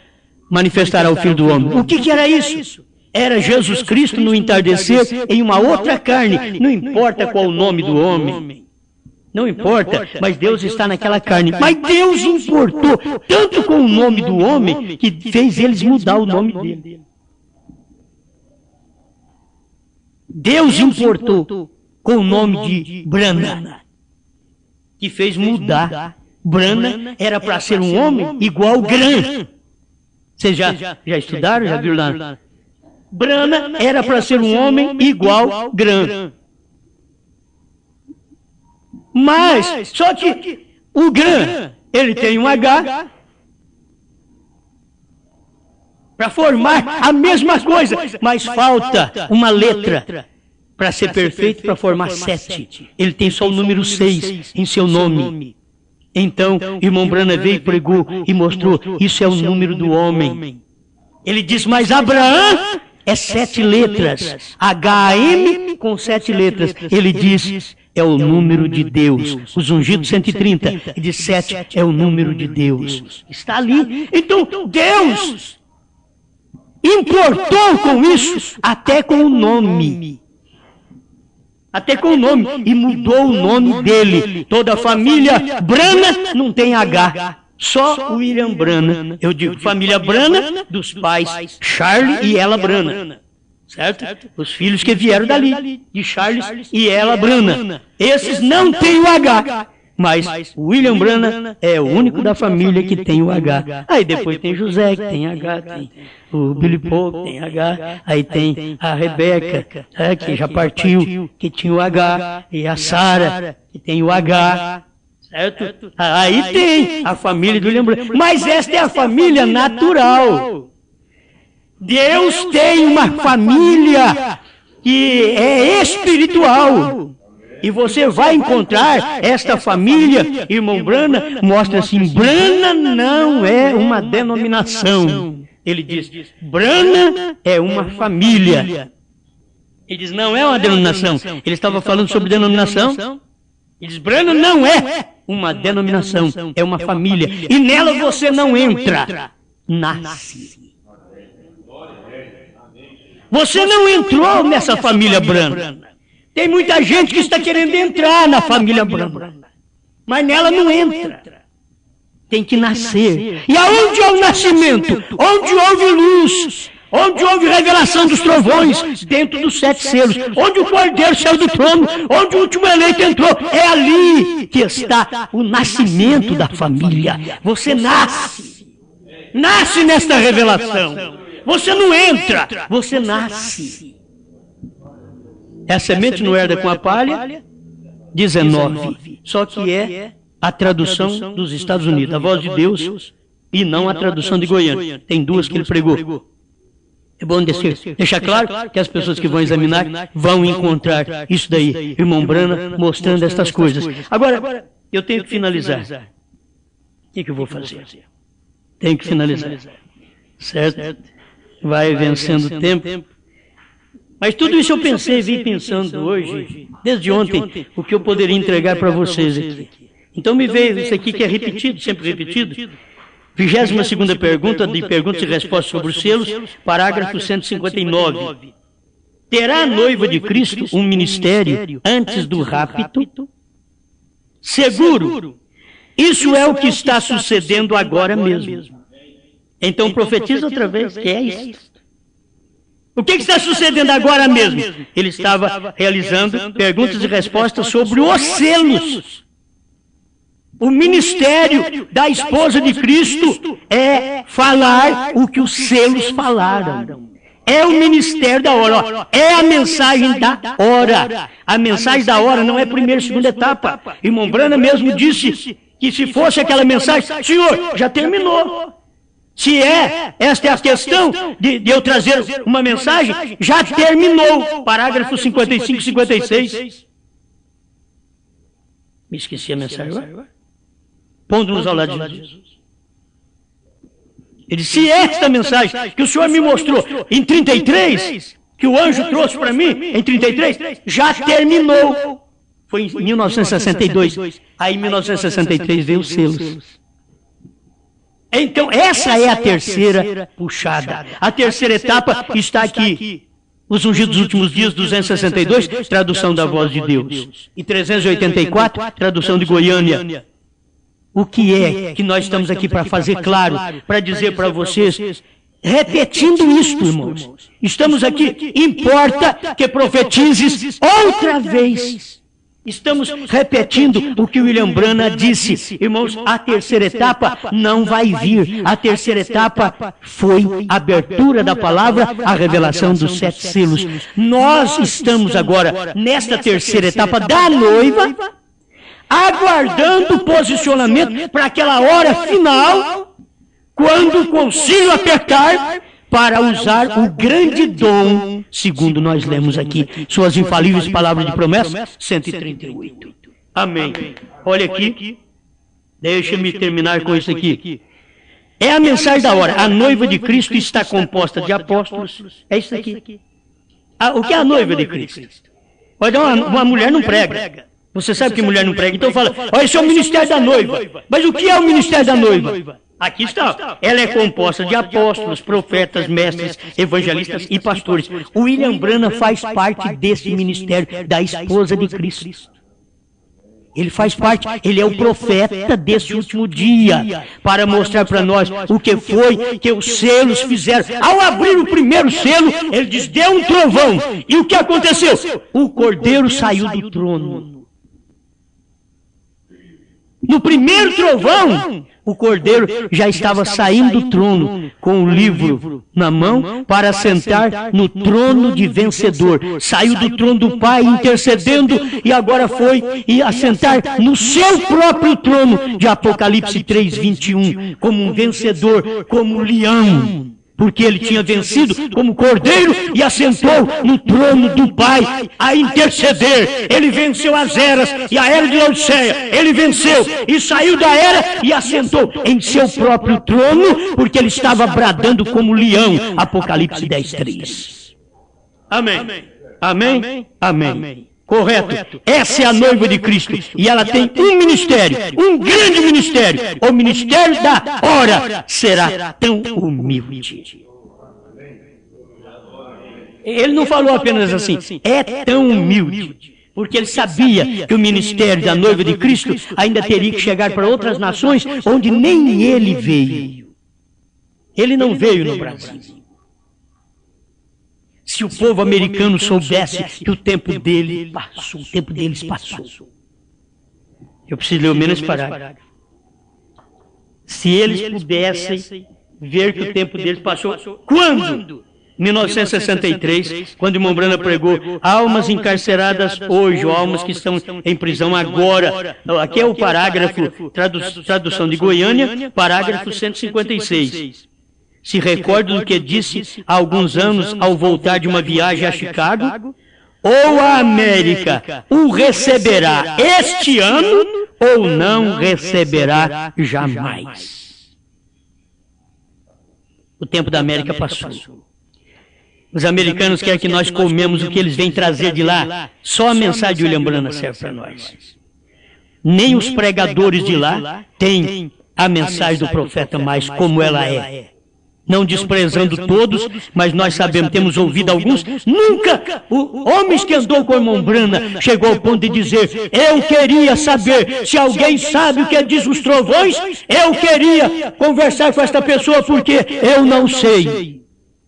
manifestará o Filho do Homem. O que era isso? Era Jesus Cristo no entardecer em uma outra carne. Não importa qual o nome do homem. Não importa, mas Deus está naquela carne. Mas Deus importou tanto com o nome do homem que fez eles mudar o nome dele. Deus importou com o nome de Branham, que fez mudar. Branham era para ser um homem igual Graham. Vocês já estudaram? Já viram lá? Branham era para ser um homem igual Graham. Mas, só que o Graham, ele tem um H para formar a mesma coisa, mas falta uma letra para ser perfeito, para formar 7. Ele tem só o número 6 em seu nome. Então, irmão Branham veio e pregou e mostrou, isso é o número do homem. Ele diz, mas Abraão é 7 letras, H-A-M com 7 letras. Ele diz, é o número de Deus. Os ungidos 130, ele diz 7 é o número de Deus. Está ali. Então, Deus importou com isso, até com o nome. Até com o nome, e mudou o nome dele. Toda a família Branham não tem H, Só William Branham, eu digo família Branham, dos pais Charlie e Ella Branham, certo? Os filhos que vieram dali, de Charles e Ella Branham. Esses não têm o H, mas William Branham é o único da família que tem o H. Aí depois tem José, que tem H, tem o Billy Paul, que tem H, aí tem a Rebeca, que já partiu, que tinha o H, e a Sarah, que tem o H, certo? Aí tem a família do William Branham. Mas esta é a família natural. Deus tem uma família que é espiritual. E você vai encontrar esta família, irmão Branham, mostra assim, Branham não é uma denominação. Ele diz, Branham é uma família. Ele diz, não é uma denominação. Ele estava falando sobre denominação. Ele diz, Branham não é uma denominação, é uma família. E nela você não entra, nasce. Você não entrou nessa família Branham. Tem muita gente que está querendo entrar na família Branham, mas nela não entra. Tem que nascer. E aonde é o nascimento? Onde houve luz? Onde houve revelação dos trovões? Dentro dos 7 selos. Onde o Cordeiro saiu do trono? Onde o último eleito entrou? É ali que está o nascimento da família. Você nasce. Nasce nesta revelação. Você não entra, você nasce. A semente não herda com a palha, 19. Só que é a tradução dos Estados Unidos, a voz de Deus, e não a tradução de Goiânia. Tem duas que ele pregou. É bom deixar claro que as pessoas que vão examinar vão encontrar isso daí. Irmão Branham mostrando estas coisas. Agora, eu tenho que finalizar. O que eu vou fazer? Tenho que finalizar. Certo? Vai vencendo o tempo. Mas tudo isso eu pensei, vim pensando hoje, desde ontem, o que eu poderia entregar para vocês aqui. Então me veio isso aqui que é repetido, sempre repetido. 22ª pergunta, de perguntas e respostas sobre os selos, parágrafo 159. Terá a noiva de Cristo um ministério antes do rapto? Seguro. Isso é o que está sucedendo agora mesmo. Então profetiza outra vez, que é isso. O que está sucedendo agora mesmo? Ele estava realizando perguntas e respostas sobre os selos. O ministério da esposa de Cristo é falar o que os selos falaram. É o ministério da hora. É a mensagem da hora. A mensagem da hora não é primeira e segunda etapa. Irmão Branham mesmo disse que se fosse aquela mensagem, Senhor, já terminou. Se esta é a questão de eu trazer uma mensagem, já terminou. Parágrafo 55 e 56. Me esqueci a mensagem agora. Pondo-nos ao lado de Jesus. Ele disse, se esta mensagem que o Senhor me mostrou em 33, que o anjo trouxe para mim em 33, já terminou. Foi em 1962. Aí em 1963 veio os selos. Então, essa é a terceira puxada. A terceira etapa está aqui. Os ungidos dos últimos dias, 262, tradução da voz de Deus. E 384, tradução de Goiânia. O que é que nós estamos aqui para fazer claro, para dizer para vocês, repetindo isto, irmãos. Estamos aqui, importa que profetizes outra vez. Estamos repetindo o que William Branham disse. Irmãos, a terceira etapa não vai vir. A terceira etapa foi a abertura da palavra, a revelação dos 7 selos. Nós estamos agora nesta terceira etapa da noiva, aguardando o posicionamento para aquela hora final, quando o concílio apertar, para usar o grande dom, segundo nós lemos aqui, suas infalíveis palavras de promessa, 138. Amém. Olha aqui, deixa-me terminar com isso aqui. É a mensagem da hora. A noiva de Cristo está composta de apóstolos. É isso aqui. O que é a noiva de Cristo? Olha, uma mulher não prega. Você sabe que mulher não prega. Então fala, olha, esse é o ministério da noiva. Mas o que é o ministério da noiva? Aqui está. Ela é composta de apóstolos, profetas, mestres, evangelistas e pastores. O William Branham faz parte desse ministério da esposa de Cristo. Ele faz parte, ele é o profeta desse último dia, para mostrar para nós o que foi que os selos fizeram. Ao abrir o primeiro selo, ele diz, deu um trovão. E o que aconteceu? O cordeiro saiu do trono. No primeiro trovão, o cordeiro já estava saindo do trono, com o livro na mão, para sentar no trono de vencedor. Saiu do trono do Pai, intercedendo, e agora foi e assentar no seu próprio trono, de Apocalipse 3:21, como um vencedor, como um leão. Porque ele tinha vencido como cordeiro e assentou no trono do Pai a interceder. Ele venceu as eras e a era de Laodiceia. Ele venceu e saiu da era e assentou em seu próprio trono, porque ele estava bradando como leão. Apocalipse 10:3. Amém. Amém. Amém. Correto. Essa é a noiva de Cristo. E ela tem um ministério, um grande ministério. O ministério da hora será tão humilde. Ele não falou apenas assim, é tão humilde. Porque ele sabia que o ministério da noiva de Cristo ainda teria que chegar para outras nações onde nem ele veio. Ele não veio no Brasil. Se o povo americano soubesse que o tempo dele passou, o tempo deles passou. Eu preciso ler o menos parágrafo. Se eles pudessem ver que o tempo deles passou, quando? 1963, quando irmão Brana pregou, almas encarceradas hoje, ou almas que estão em prisão agora. Aqui é o parágrafo, tradução de Goiânia, parágrafo 156. Se recorda do que disse há alguns anos ao voltar de uma viagem a Chicago? Ou a América o receberá este ano, ou não receberá jamais. O tempo da América passou. Os americanos querem que nós comemos o que eles vêm trazer de lá. Só a mensagem de William Branham serve para nós. Nem os pregadores de lá têm a mensagem do profeta mais como ela é. Não desprezando todos, mas nós sabemos, temos ouvido alguns, nunca, homens que andou com o irmão Branham, chegou ao ponto de dizer, eu queria saber, se alguém sabe o que diz os trovões, eu queria conversar com esta pessoa, porque eu não sei.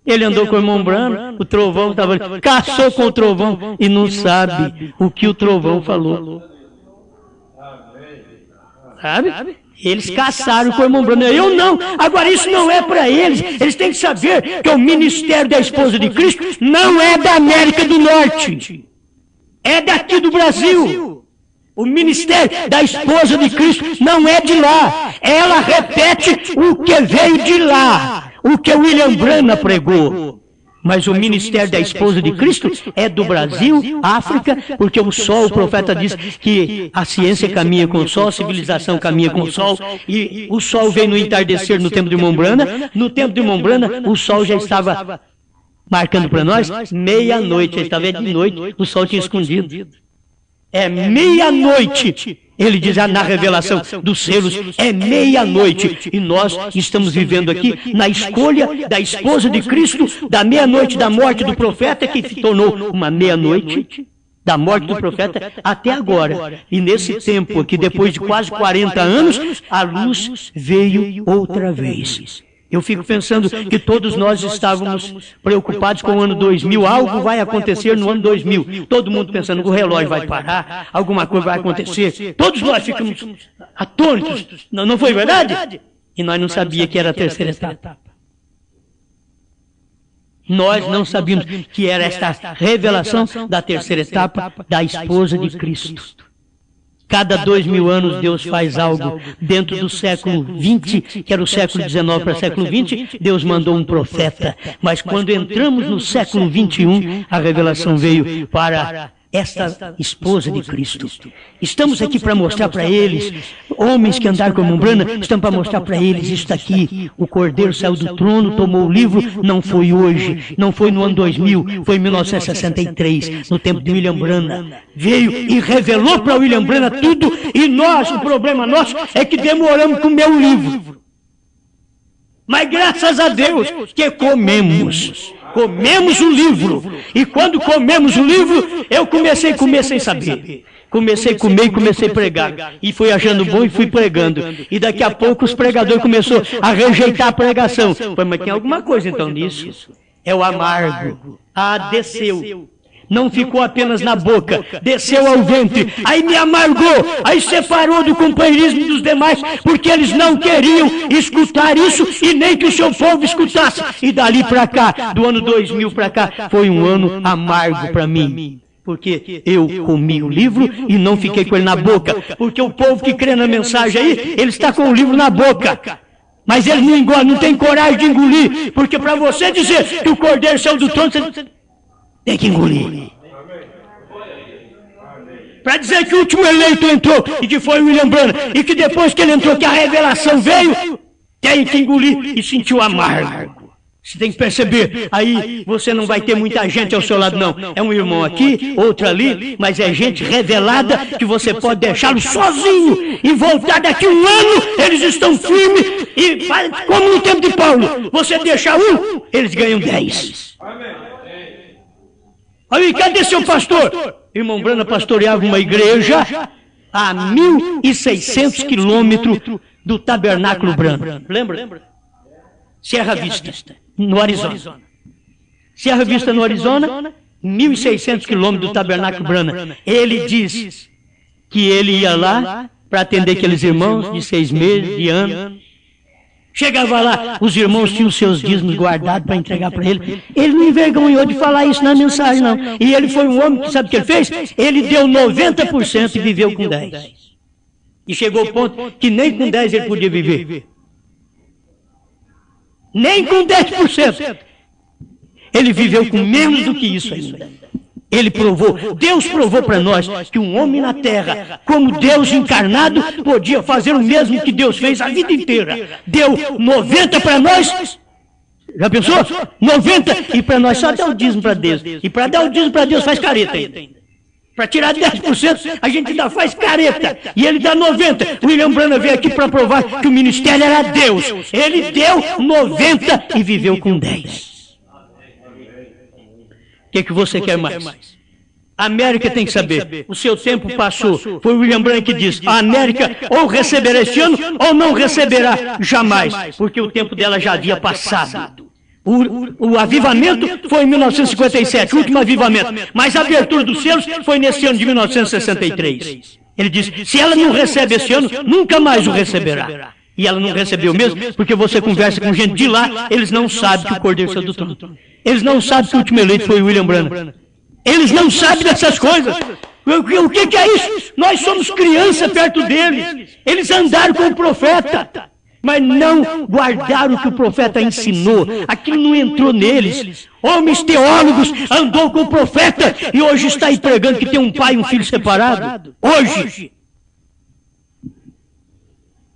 Ele andou com o irmão Branham, o trovão estava, caçou com o trovão, e não sabe o que o trovão falou. Sabe? Eles caçaram com o irmão Branham. Eu não. Agora isso não é para eles. Eles têm que saber que o ministério da esposa de Cristo não é da América do Norte. É daqui do Brasil. O ministério da esposa de Cristo não é de lá. Ela repete o que veio de lá. O que William Branham pregou. Mas o ministério da esposa de Cristo é do Brasil, África, porque o sol, o profeta diz que a ciência caminha com o sol, a civilização caminha com o sol, e o sol veio no entardecer no tempo de irmão Branham. No tempo de irmão Branham, o sol já estava marcando para nós meia-noite, já estava de noite, o sol tinha escondido. É meia-noite. Ele diz na revelação dos selos, é meia-noite. E nós estamos vivendo aqui na escolha da esposa de Cristo, da meia-noite da morte do profeta, que se tornou uma meia-noite da morte do profeta até agora. E nesse tempo aqui, depois de quase 40 anos, a luz veio outra vez. Eu fico pensando que todos nós estávamos preocupados com o ano 2000, algo vai acontecer no ano 2000. Todo mundo pensando que o relógio vai parar, alguma coisa vai acontecer. Todos nós ficamos atônitos. Não foi verdade? E nós não sabíamos que era a terceira etapa. Nós não sabíamos que era esta revelação da terceira etapa da esposa de Cristo. Cada 2000 anos Deus faz algo. Dentro do século 20, que era o século 19 para o século 20, Deus mandou um profeta. Mas quando entramos no século 21, a revelação veio para esta esposa de Cristo. Estamos aqui para mostrar para eles, homens que andaram com o irmão Branham, estamos para mostrar para eles isso daqui. O Cordeiro saiu do trono, tomou o livro, não foi hoje, não foi no ano 2000, foi em 1963, no tempo de William Branham. Veio e revelou para William Branham tudo, e nós, o problema nosso é que demoramos com o meu livro. Mas graças a Deus que comemos o livro. E quando comemos o livro, eu comecei a comer sem saber. Comecei a comer e comecei a pregar. E fui achando bom e fui pregando. E daqui a pouco os pregadores começaram a rejeitar a pregação. Falei, mas tem alguma coisa então nisso? É o amargo. Ah, desceu. Não ficou apenas na boca, desceu ao ventre, aí me amargou, aí separou do companheirismo dos demais, porque eles não queriam escutar isso e nem que o seu povo escutasse. E dali para cá, do ano 2000 para cá, foi um ano amargo para mim. Porque eu comi o livro e não fiquei com ele na boca. Porque o povo que crê na mensagem aí, ele está com o livro na boca. Mas ele não engole, não tem coragem de engolir. Porque para você dizer que o cordeiro saiu do trono, você tem que engolir. Para dizer que o último eleito entrou e que foi o William Branham, e que depois que ele entrou, que a revelação veio, tem que engolir e sentiu amargo. Você tem que perceber, aí você não vai ter muita gente ao seu lado, não. É um irmão aqui, outro ali, mas é gente revelada que você pode deixá-lo sozinho e voltar daqui um ano, eles estão firmes, e como no tempo de Paulo, você deixa um, eles ganham 10. Aí, cadê seu pastor? Irmão Branham pastoreava uma igreja a 1.600 quilômetros do Tabernáculo Branham. Lembra? Serra Vista, no Arizona. Serra Vista, no Arizona, 1.600 quilômetros do Tabernáculo Branham. Ele diz que ele ia lá para atender aqueles irmãos de 6 meses, de ano. Chegava lá, os irmãos tinham seus dízimos guardados para entregar para ele. Ele não envergonhou de falar isso na mensagem, não. E ele foi um homem que, sabe o que ele fez? Ele deu 90% e viveu com 10%. E chegou ao ponto que nem com 10% ele podia viver. Nem com 10%. Ele viveu com menos do que isso ainda. Ele provou, Deus provou para nós que um homem na terra, como Deus encarnado, podia fazer o mesmo que Deus fez a vida inteira. Deu 90 para nós. Já pensou? 90 e para nós só dá o dízimo para Deus. E para dar o dízimo para Deus faz careta ainda. Para tirar 10% a gente ainda faz careta. E ele dá 90. O William Branham veio aqui para provar que o ministério era Deus. Ele deu 90 e viveu com 10. O que você quer mais? A América tem que saber, o seu tempo passou. Foi o William Branham que disse, a América ou receberá este ano ou não receberá jamais, porque o tempo dela já havia passado. O avivamento foi em 1957, o último avivamento, mas a abertura dos selos foi nesse ano de 1963. Ele disse, se ela não recebe esse ano, nunca mais o receberá. E ela não recebeu mesmo, porque você conversa com gente de lá, eles não sabem que o cordeiro saiu do trono. Eles não sabem que o último eleito foi o William Branham. Eles não sabem dessas coisas. O que é isso? Nós somos criança perto deles. Eles andaram com o profeta, mas não guardaram o que o profeta ensinou. Aquilo não entrou neles. Homens teólogos andou com o profeta e hoje está aí pregando que tem um pai e um filho separado. Hoje.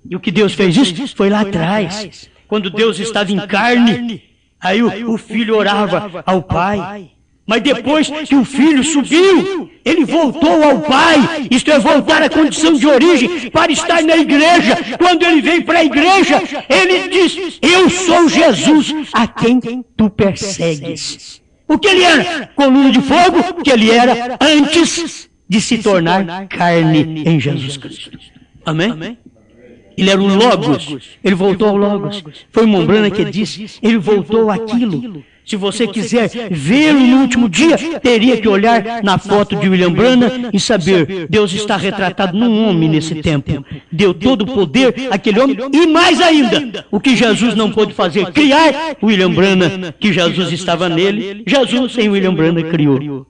E o que Deus fez isso? Foi lá atrás. Quando Deus estava em carne, aí o filho orava ao pai. Mas depois que o filho subiu, ele voltou ao pai. Isto é, voltar à condição de origem para estar na igreja. Quando ele veio para a igreja, ele diz, eu sou Jesus a quem tu persegues. O que ele era? Coluna de fogo, o que ele era antes de se tornar carne em Jesus Cristo. Amém? Ele era o Logos, ele voltou ao Logos. Foi o William Branham que disse, ele voltou àquilo. Se você quiser vê-lo no último dia, teria que olhar na foto de William Branham e saber, Deus está retratado num homem nesse tempo. Deu todo o poder àquele homem e mais ainda, o que Jesus não pôde fazer, criar William Branham, que Jesus estava nele, Jesus em William Branham criou.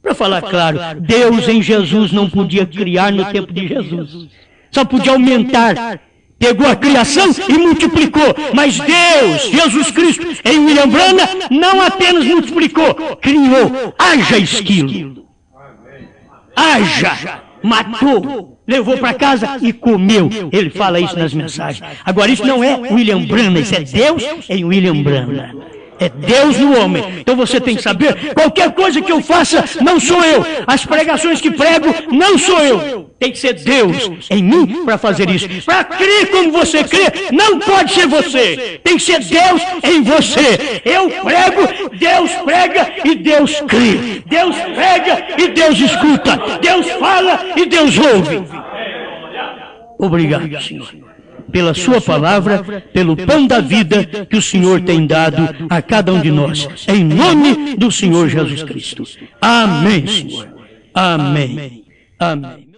Para falar claro, Deus em Jesus não podia criar no tempo de Jesus. Só podia aumentar. Pegou a criação e multiplicou. Mas Deus, Jesus Cristo, em William Branham, não apenas multiplicou, criou. Haja esquilo. Haja. Matou. Levou para casa e comeu. Ele fala isso nas mensagens. Agora, isso não é William Branham, isso é Deus em William Branham. É Deus no homem. Então você tem que saber, qualquer coisa que eu faça, não sou eu. As pregações que prego, não sou eu. Tem que ser Deus em mim para fazer isso. Para crer como você crê, não pode ser você. Tem que ser Deus em você. Eu prego, Deus prega e Deus crê. Deus prega e Deus escuta. Deus fala e Deus ouve. Obrigado, Senhor, pela sua palavra, pelo pão da vida que o Senhor tem dado a cada um de nós. Em nome do Senhor Jesus Cristo. Amém, Senhor. Amém. Amém.